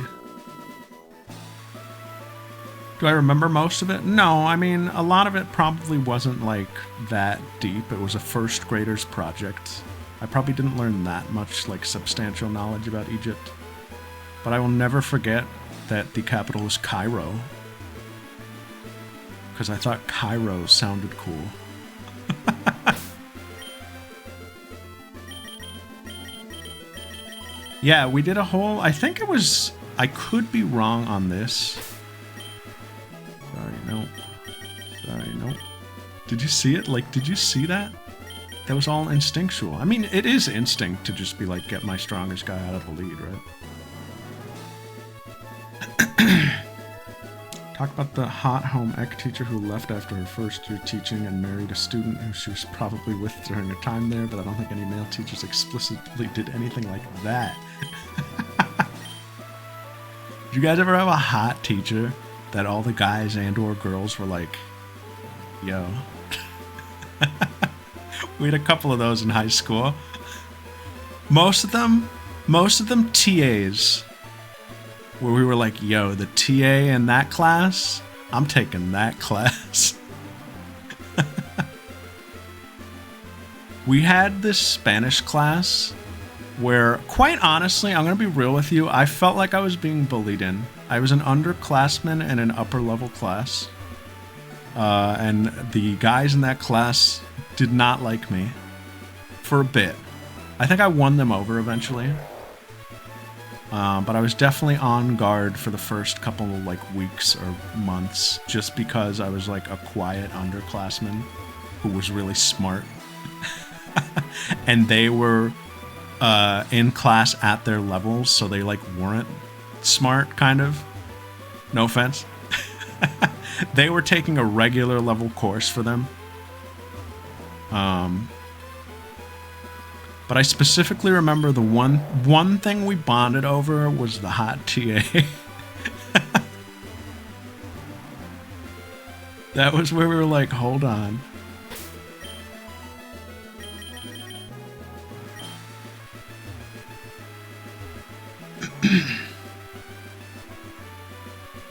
S1: Do I remember most of it? No, I mean, a lot of it probably wasn't like that deep. It was a 1st grader's project. I probably didn't learn that much like substantial knowledge about Egypt. But I will never forget that the capital was Cairo. Because I thought Cairo sounded cool. Yeah, we did a whole... I think it was... I could be wrong on this. Sorry, no. Sorry, no. Did you see it? Like, did you see that? That was all instinctual. I mean, it is instinct to just be like, get my strongest guy out of the lead, right? Talk about the hot home ec teacher who left after her first year teaching and married a student who she was probably with during her time there, but I don't think any male teachers explicitly did anything like that. Did you guys ever have a hot teacher that all the guys and or girls were like, yo? We had a couple of those in high school. Most of them TAs. Where we were like, yo, the TA in that class, I'm taking that class. We had this Spanish class where, quite honestly, I'm going to be real with you, I felt like I was being bullied in. I was an underclassman in an upper level class. And the guys in that class did not like me for a bit. I think I won them over eventually. But I was definitely on guard for the first couple of like weeks or months, just because I was like a quiet underclassman who was really smart. And they were in class at their levels, so they like weren't smart, kind of. No offense. They were taking a regular level course for them. But I specifically remember the one thing we bonded over was the hot TA. That was where we were like, hold on.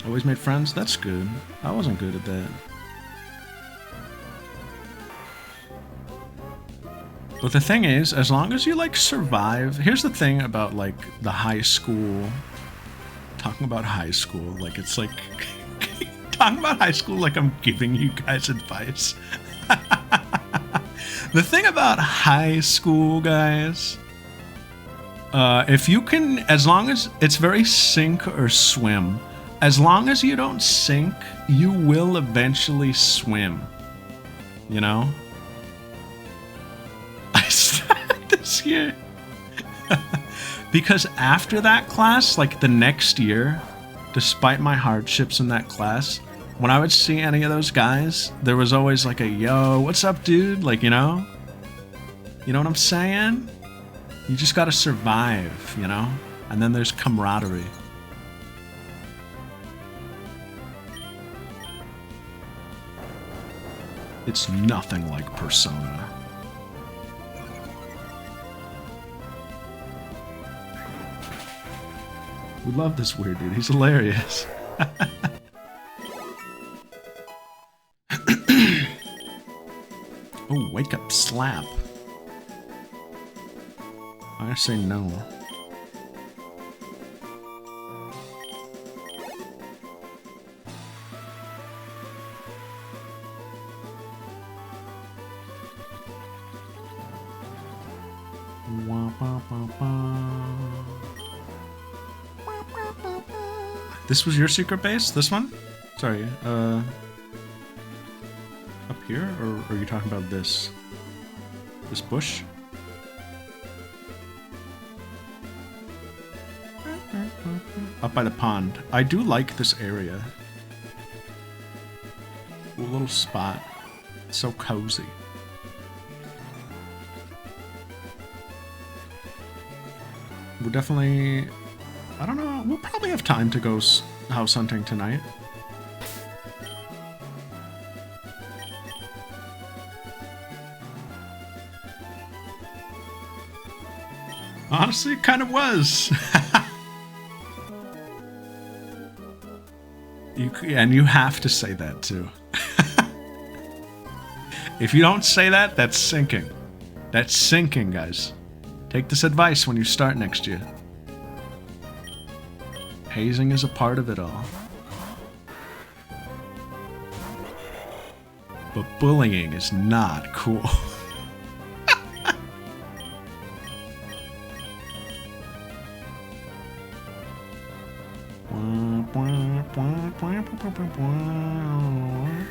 S1: Always made friends? That's good. I wasn't good at that. But the thing is, as long as you, like, survive... Here's the thing about, like, the high school... Talking about high school, like, it's like... Talking about high school like I'm giving you guys advice. The thing about high school, guys... if you can... As long as... It's very sink or swim. As long as you don't sink, you will eventually swim. You know? This year. Because after that class, like the next year, despite my hardships in that class, when I would see any of those guys, there was always like a, yo, what's up, dude? Like, you know? You know what I'm saying? You just gotta survive, you know? And then there's camaraderie. It's nothing like Persona. We love this weird dude. He's hilarious. Oh, wake up, slap. I'm gonna say no. This was your secret base? This one? Sorry, up here? Or are you talking about this? This bush? Up by the pond. I do like this area. A little spot. It's so cozy. We're definitely... I don't know, we'll probably have time to go house hunting tonight. Honestly, it kind of was. And you have to say that too. If you don't say that, that's sinking. That's sinking, guys. Take this advice when you start next year. Hazing is a part of it all. But bullying is not cool.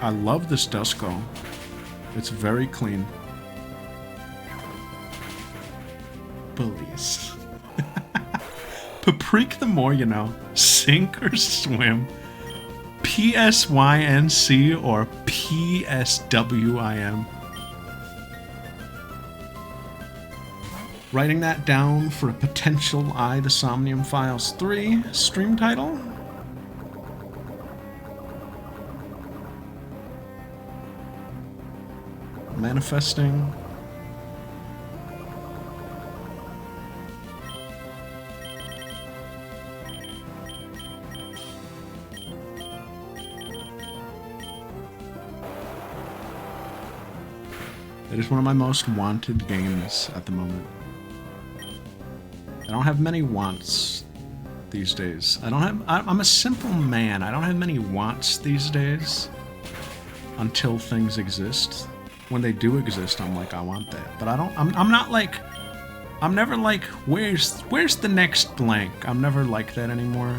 S1: I love this Dusco. It's very clean. Bullies. Paprika the more you know. Sink or swim. PSYNC or PSWIM. Writing that down for a potential I, the Somnium Files 3 stream title. Manifesting. It is one of my most wanted games at the moment. I don't have many wants these days. I'm a simple man. I don't have many wants these days until things exist. When they do exist, I'm like, I want that. But I'm not like, I'm never like, where's the next blank? I'm never like that anymore.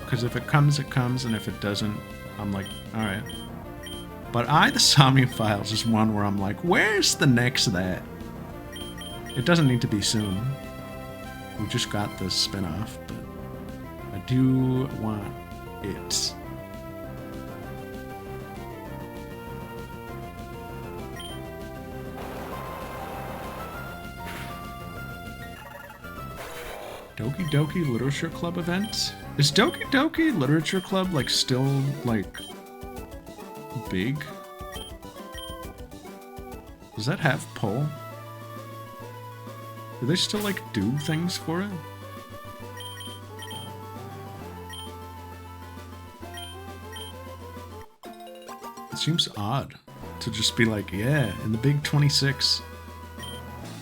S1: Because if it comes, it comes. And if it doesn't, I'm like, alright. But I, the Somnium Files, is one where I'm like, where's the next that? It doesn't need to be soon. We just got the spin-off, but I do want it. Doki Doki Literature Club event? Is Doki Doki Literature Club, like, still, like, big? Does that have poll? Do they still, like, do things for it? It seems odd to just be like, yeah, in the big 26.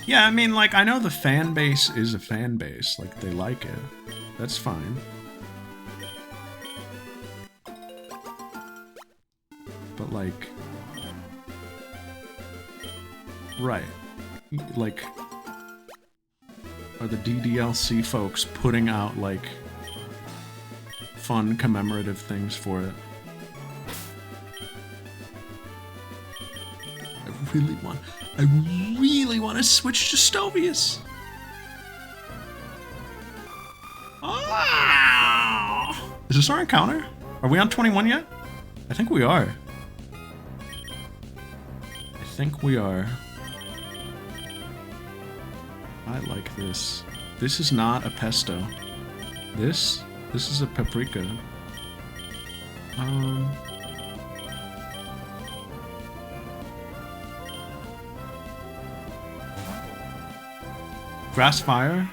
S1: Yeah, I mean, like, I know the fan base is a fan base. Like, they like it. That's fine. But, like... Right. Like... Are the DDLC folks putting out, like... fun commemorative things for it? I really want to switch to Stovius. Oh! Is this our encounter? Are we on 21 yet? I think we are. I think we are. I like this. This is not a pesto. This is a paprika. Grass fire?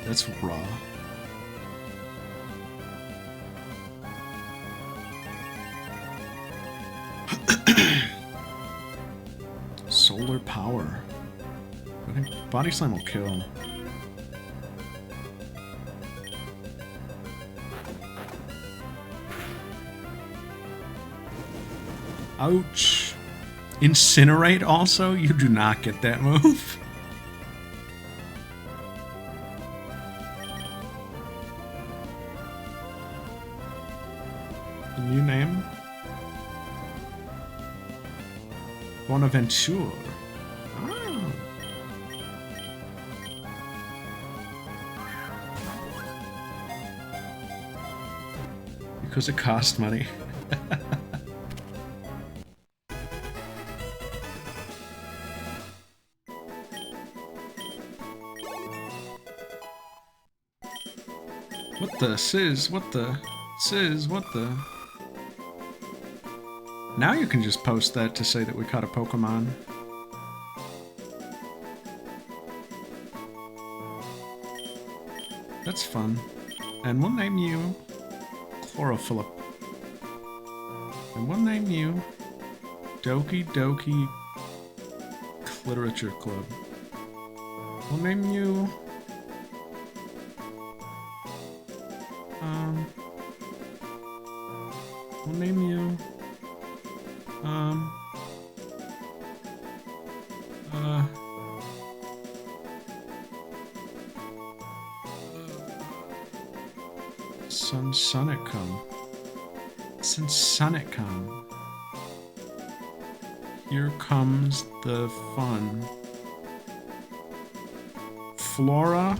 S1: That's raw. Solar power. I think body slam will kill. Ouch. Incinerate also? You do not get that move. New name? Bonaventure. Oh. Because it cost money. What the sizz? What the sizz? What the? Now you can just post that to say that we caught a Pokemon. That's fun. And we'll name you Chlorophyllip. And we'll name you Doki Doki Literature Club. We'll name you... We'll name you... Sunsonicum. Sunsonicum. Here comes the fun. Flora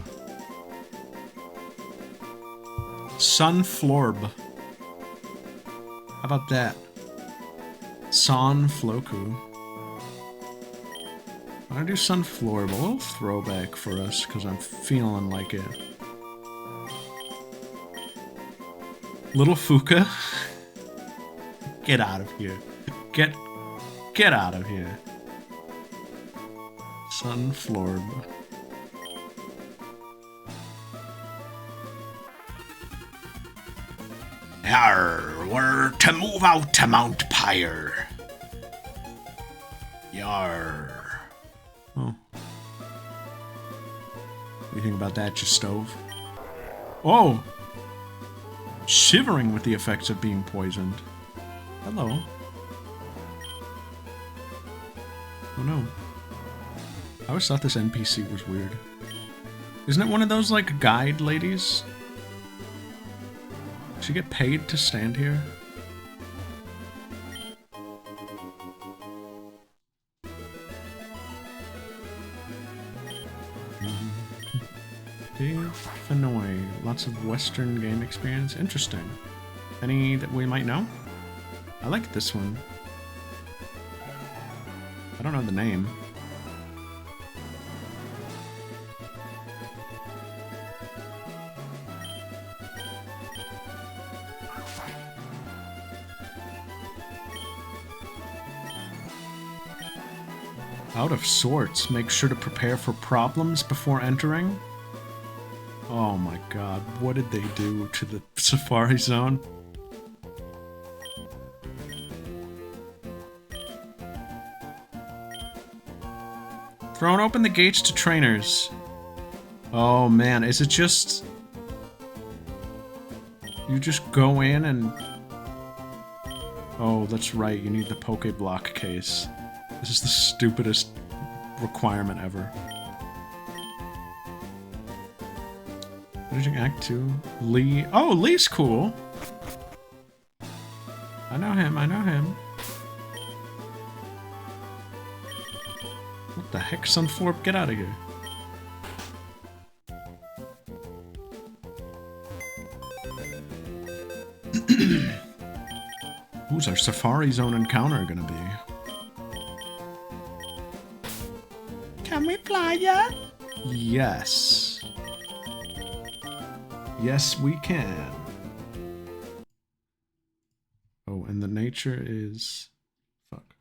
S1: Sunflorb. How about that? Sonfloku. I'm gonna do Sunflorb, a little throwback for us, because I'm feeling like it. Little Fuka. Get out of here. Get out of here. Sunflorb. Yarr, we're to move out to Mount Pyre. Yarr. Oh. What do you think about that, your stove? Oh! Shivering with the effects of being poisoned. Hello. Oh no. I always thought this NPC was weird. Isn't it one of those, like, guide ladies? Does she get paid to stand here? Dave Fenoy. Lots of Western game experience. Interesting. Any that we might know? I like this one. I don't know the name. Out of sorts. Make sure to prepare for problems before entering. Oh my god, what did they do to the Safari Zone? Thrown open the gates to trainers. Oh man, is it just... You just go in and... Oh, that's right, you need the Pokéblock case. This is the stupidest requirement ever. Finishing Act 2. Lee. Oh, Lee's cool! I know him, I know him. What the heck, Sunflorb? Get out of here. Who's our Safari Zone encounter gonna be? Can we fly yet? Yes. Yes, we can. Oh, and the nature is... Fuck.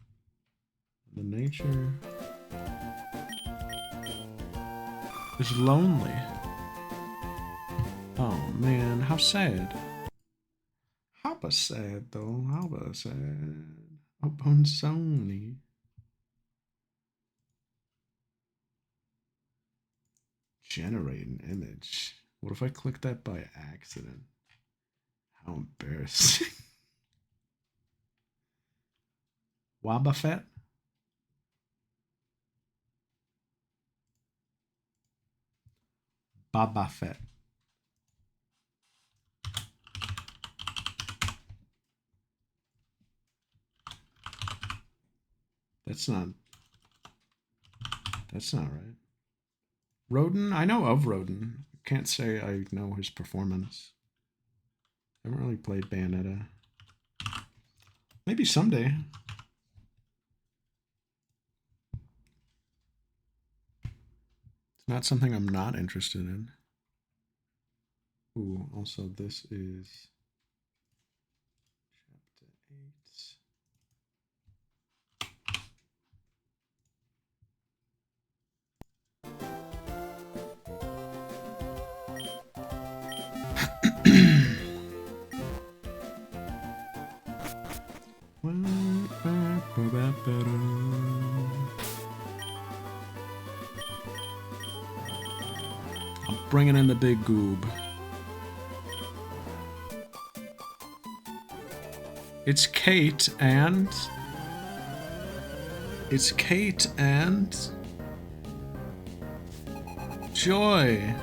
S1: The nature... is lonely. Oh man, how sad. How sad though, how sad. Upon Sony. Generate an image. What if I click that by accident? How embarrassing. Wabafet? Baba Fett. That's not right. Rodin? I know of Rodin. Can't say I know his performance. I haven't really played Bayonetta. Maybe someday. It's not something I'm not interested in. Ooh, also this is chapter 8. I'm bringing in the big goob. It's Kate and... It's Kate and... Joy.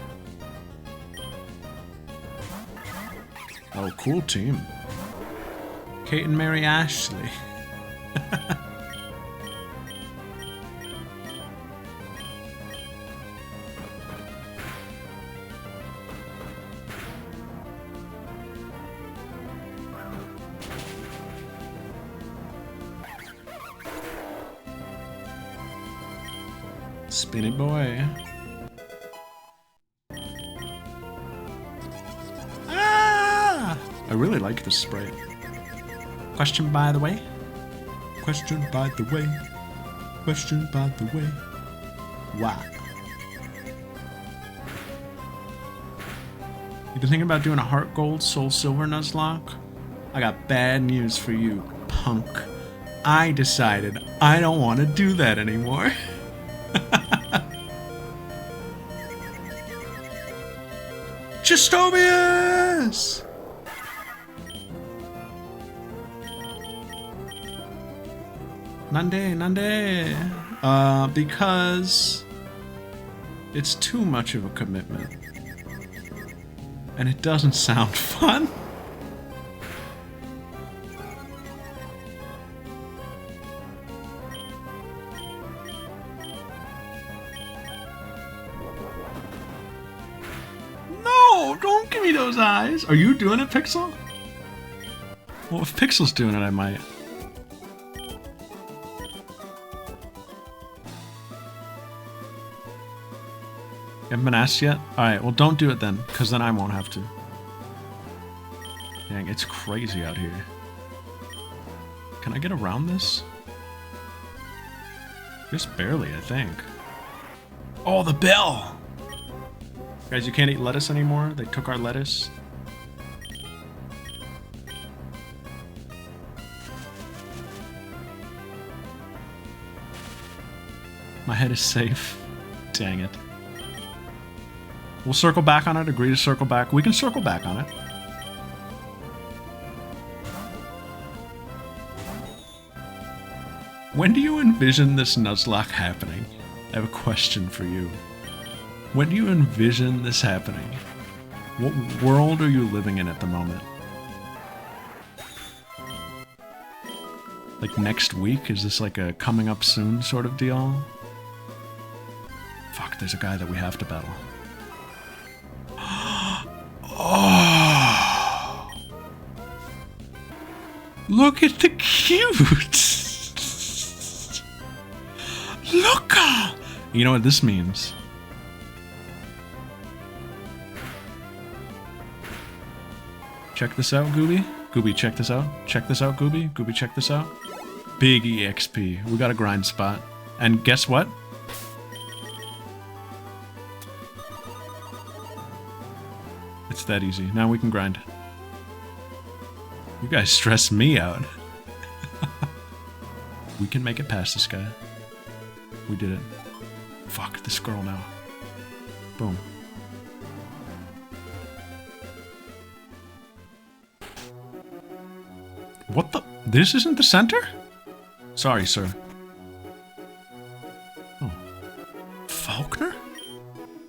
S1: Oh, cool team. Kate and Mary Ashley. Spinny boy. Ah! I really like this sprite. Question by the way? Question by the way? Question by the way? Wow. You been thinking about doing a Heart Gold, Soul Silver Nuzlocke? I got bad news for you, punk. I decided I don't want to do that anymore. Justobius! Nande. Because it's too much of a commitment. And it doesn't sound fun. No, don't give me those eyes. Are you doing it, Pixel? Well, if Pixel's doing it, I might. You haven't been asked yet? Alright, well don't do it then, because then I won't have to. Dang, it's crazy out here. Can I get around this? Just barely, I think. Oh, the bell! Guys, you can't eat lettuce anymore? They took our lettuce. My head is safe. Dang it. We'll circle back on it, agree to circle back. We can circle back on it. When do you envision this Nuzlocke happening? I have a question for you. When do you envision this happening? What world are you living in at the moment? Like next week? Is this like a coming up soon sort of deal? Fuck, there's a guy that we have to battle. Oh! Look at the cute! Look! You know what this means? Check this out, Gooby. Gooby, check this out. Check this out, Gooby. Gooby, check this out. Big EXP. We got a grind spot. And guess what? It's that easy. Now we can grind. You guys stress me out. We can make it past this guy. We did it. Fuck, this girl now. Boom. What the? This isn't the center? Sorry, sir. Oh. Faulkner?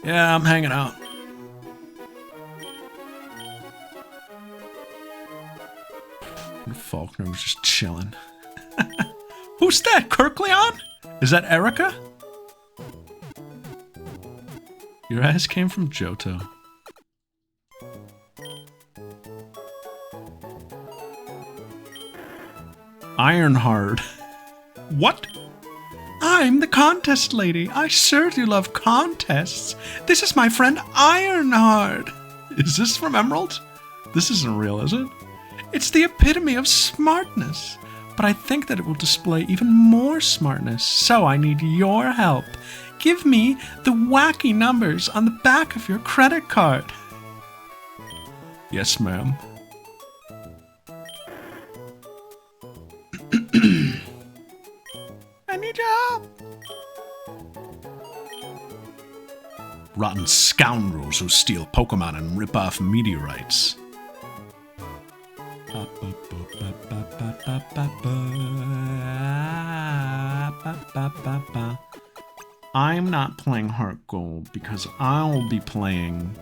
S1: Yeah, I'm hanging out. Faulkner was just chilling. Who's that? Kirkleon? Is that Erica? Your ass came from Johto. Ironheart. What? I'm the contest lady. I sure do love contests. This is my friend Ironheart. Is this from Emerald? This isn't real, is it? It's the epitome of smartness. But I think that it will display even more smartness. So I need your help. Give me the wacky numbers on the back of your credit card. Yes, ma'am. I need your help. Rotten scoundrels who steal Pokémon and rip off meteorites. I'm not playing Heart Gold because I'll be playing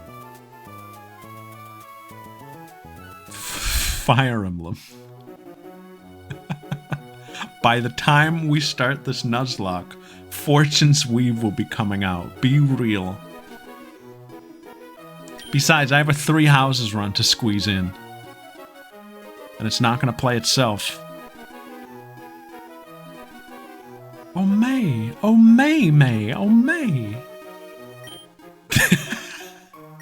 S1: Fire Emblem. By the time we start this Nuzlocke, Fortune's Weave will be coming out. Be real. Besides, I have a 3 houses run to squeeze in. And it's not going to play itself. Oh, May. Oh, May, May. Oh, May.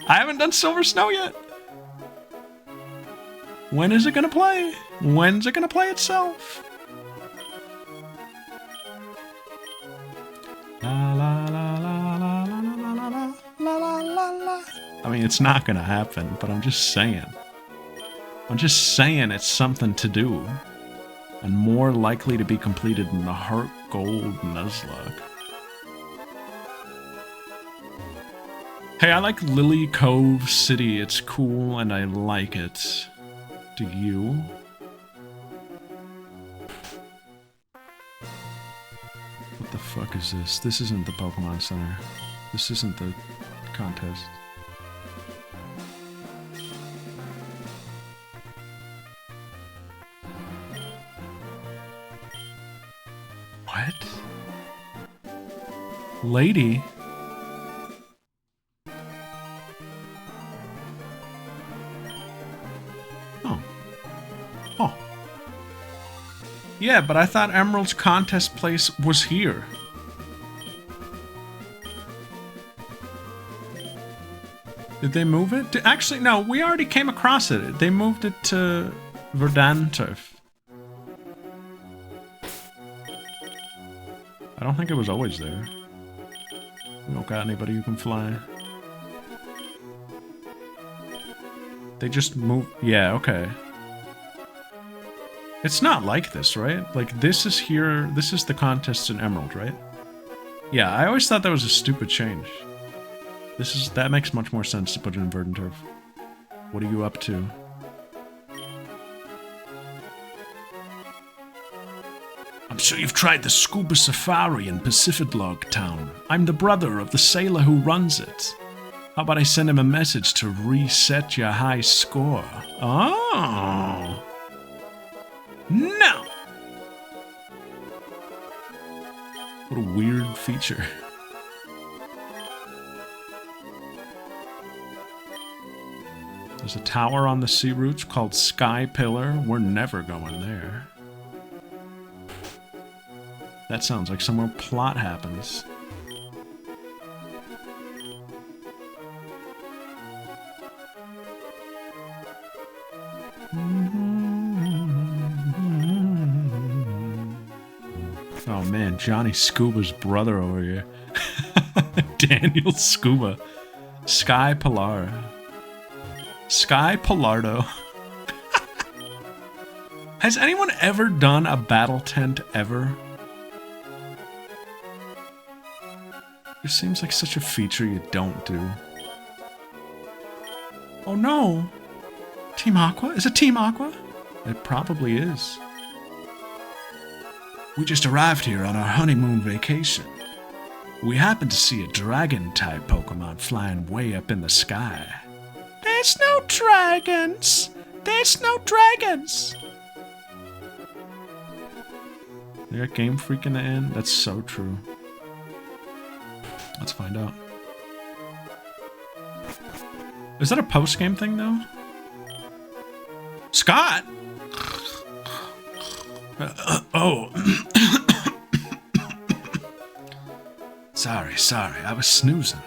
S1: I haven't done Silver Snow yet. When is it gonna play? When's it gonna play itself? La la la la la la la la la la la. I mean, it's not gonna happen, but I'm just saying. I'm just saying it's something to do. And more likely to be completed in the Heart Gold Nuzlocke. Hey, I like Lily Cove City. It's cool and I like it. Do you? What the fuck is this? This isn't the Pokemon Center. This isn't the contest. What? Lady? Oh. Oh. Yeah, but I thought Emerald's contest place was here. Did they move it? Actually, no, we already came across it. They moved it to Verdanturf. I don't think it was always there. We don't got anybody who can fly. They just moved... Yeah, okay. It's not like this, right? Like, this is here... This is the contest in Emerald, right? Yeah, I always thought that was a stupid change. That makes much more sense to put it in Verdanturf. What are you up to? I'm sure you've tried the scuba safari in Pacific Town. I'm the brother of the sailor who runs it. How about I send him a message to reset your high score? Oh! No! What a weird feature. There's a tower on the sea routes called Sky Pillar. We're never going there. That sounds like somewhere plot happens. Oh man, Johnny Scuba's brother over here. Daniel Scuba. Sky Pilar. Sky Pilardo. Has anyone ever done a battle tent ever? It seems like such a feature you don't do. Oh no! Team Aqua? Is it Team Aqua? It probably is. We just arrived here on our honeymoon vacation. We happened to see a dragon-type Pokemon flying way up in the sky. There's no dragons! There's no dragons! They got Game Freak in the end? That's so true. Let's find out. Is that a post-game thing, though? Scott! Oh. Sorry, I was snoozing.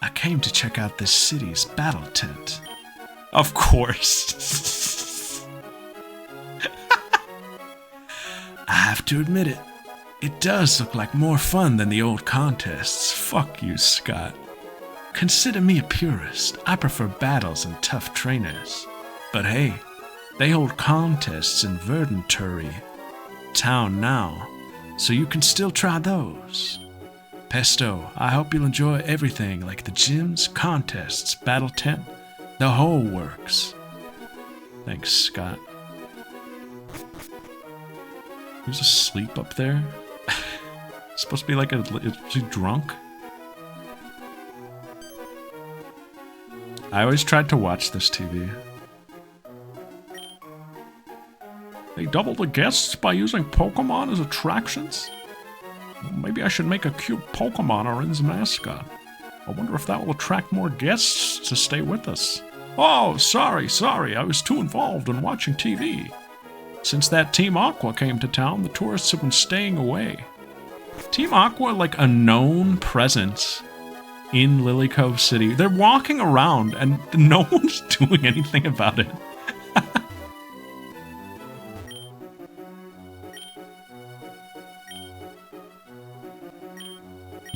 S1: I came to check out this city's battle tent. Of course. I have to admit it. It does look like more fun than the old contests. Fuck you, Scott. Consider me a purist. I prefer battles and tough trainers. But hey, they hold contests in Verdanturf Town now, so you can still try those. Pesto, I hope you'll enjoy everything like the gyms, contests, battle tent, the whole works. Thanks, Scott. Who's asleep up there? Supposed to be like is he drunk? I always tried to watch this TV. They double the guests by using Pokemon as attractions? Well, maybe I should make a cute Pokemon Oran's mascot. I wonder if that will attract more guests to stay with us. Oh, sorry, I was too involved in watching TV. Since that Team Aqua came to town, the tourists have been staying away. Team Aqua, like a known presence in Lily Cove City. They're walking around and no one's doing anything about it.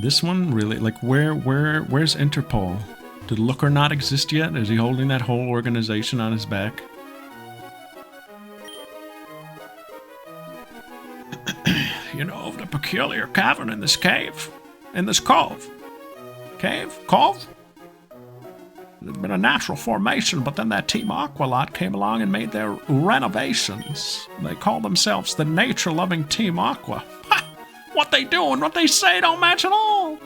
S1: This one really, like, where's Interpol? Did Looker not exist yet? Is he holding that whole organization on his back? You know, the peculiar cavern in this cave. In this cove. Cave? Cove? There's been a natural formation, but then that Team Aqua lot came along and made their renovations. They call themselves the nature-loving Team Aqua. Ha! What they do and what they say don't match at all!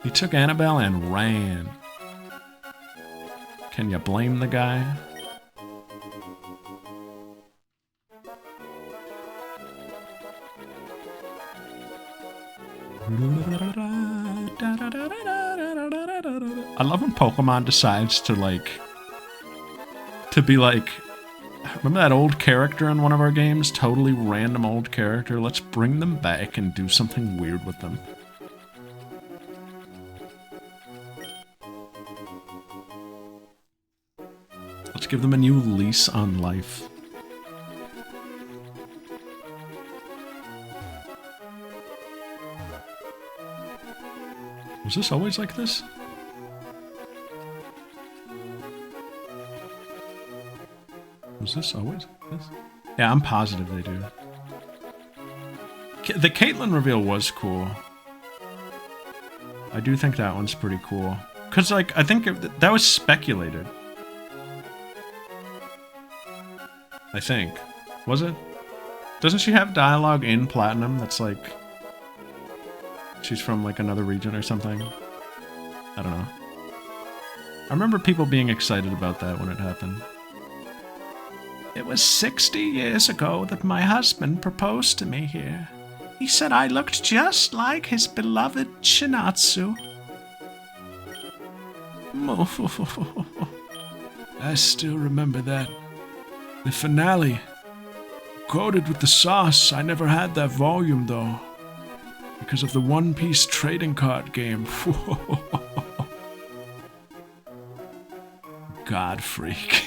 S1: He took Annabelle and ran. Can you blame the guy? I love when Pokemon decides to be like, remember that old character in one of our games? Totally random old character. Let's bring them back and do something weird with them. Let's give them a new lease on life. Was this always like this? Was this always like this? Yeah, I'm positive they do. The Caitlyn reveal was cool. I do think that one's pretty cool. Because, like, I think that was speculated. I think. Was it? Doesn't she have dialogue in Platinum that's like... she's from, like, another region or something? I don't know. I remember people being excited about that when it happened. It was 60 years ago that my husband proposed to me here. He said I looked just like his beloved Chinatsu. I still remember that. The finale. Coated with the sauce. I never had that volume, though. Because of the One Piece trading card game. God freak.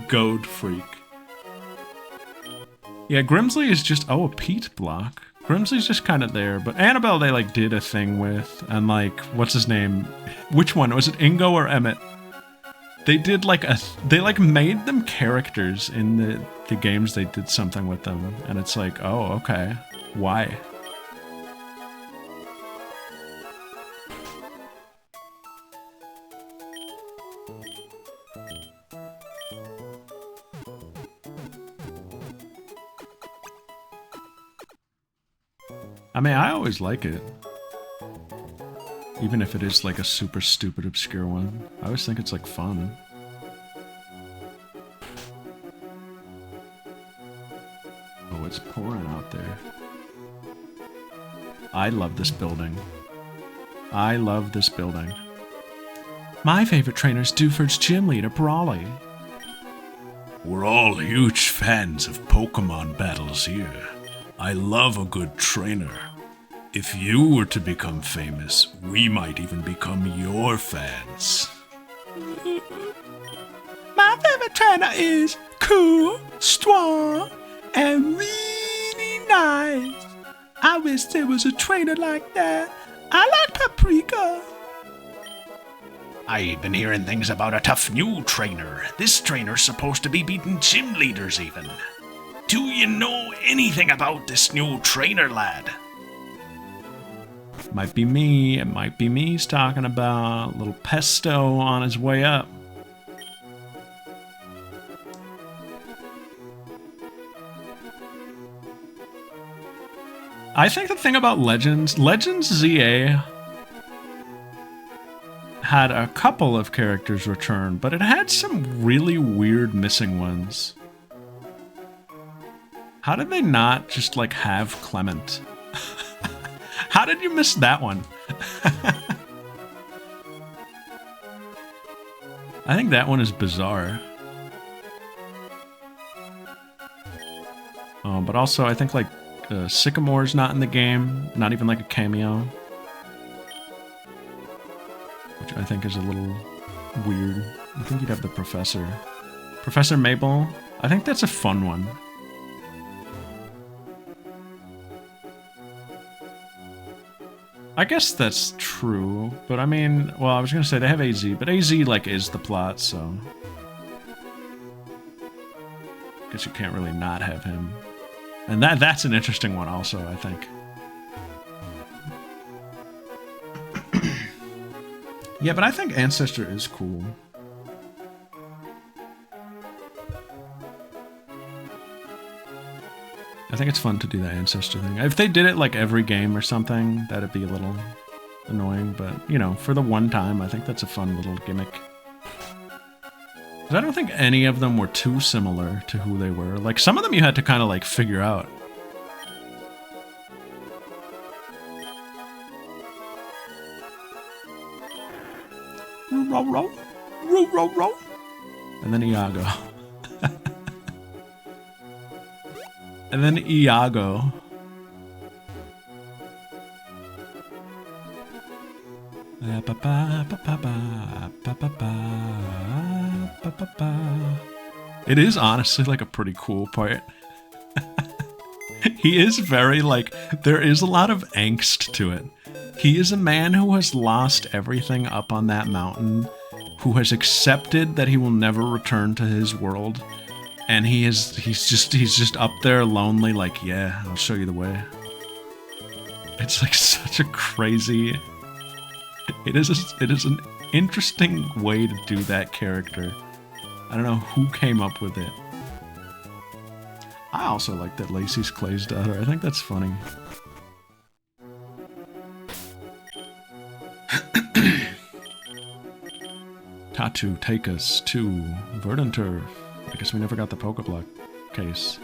S1: Goad freak. Yeah, Grimsley is just... oh, a Pete block. Grimsley's just kind of there, but Annabelle they, like, did a thing with, and, like, what's his name? Which one? Was it Ingo or Emmett? They did, like, they, like, made them characters in the games they did something with them, and it's like, oh, okay. Why? I mean, I always like it. Even if it is like a super stupid, obscure one. I always think it's like fun. Oh, it's pouring out there. I love this building. I love this building. My favorite trainer is Dewford's gym leader, Brawly. We're all huge fans of Pokemon battles here. I love a good trainer. If you were to become famous, we might even become your fans. My favorite trainer is cool, strong, and really nice. I wish there was a trainer like that. I like Paprika. I've been hearing things about a tough new trainer. This trainer's supposed to be beating gym leaders even. Do you know anything about this new trainer, lad? Might be me. It might be me he's talking about. Little Pesto on his way up. I think the thing about Legends ZA had a couple of characters return, but it had some really weird missing ones. How did they not just, like, have Clement? How did you miss that one? I think that one is bizarre. But also, I think like Sycamore's not in the game, not even like a cameo, which I think is a little weird. I think you'd have the Professor. Professor Mabel, I think that's a fun one. I guess that's true, but I mean, well, I was gonna say they have AZ, but AZ like is the plot, so I guess you can't really not have him. And that's an interesting one also, I think. Yeah, but I think Ancestor is cool. I think it's fun to do that Ancestor thing. If they did it like every game or something, that'd be a little annoying, but you know, for the one time, I think that's a fun little gimmick. Because I don't think any of them were too similar to who they were. Like, some of them you had to kind of like figure out. And then Iago. And then Iago. It is honestly like a pretty cool part. He is very like, there is a lot of angst to it. He is a man who has lost everything up on that mountain, who has accepted that he will never return to his world, and he's just up there lonely, like, yeah, I'll show you the way. It's like such a crazy. It is an interesting way to do that character. I don't know who came up with it. I also like that Lacey's Clay's daughter. I think that's funny. Tatu, take us to Verdant Turf. I guess we never got the Pokeblock case.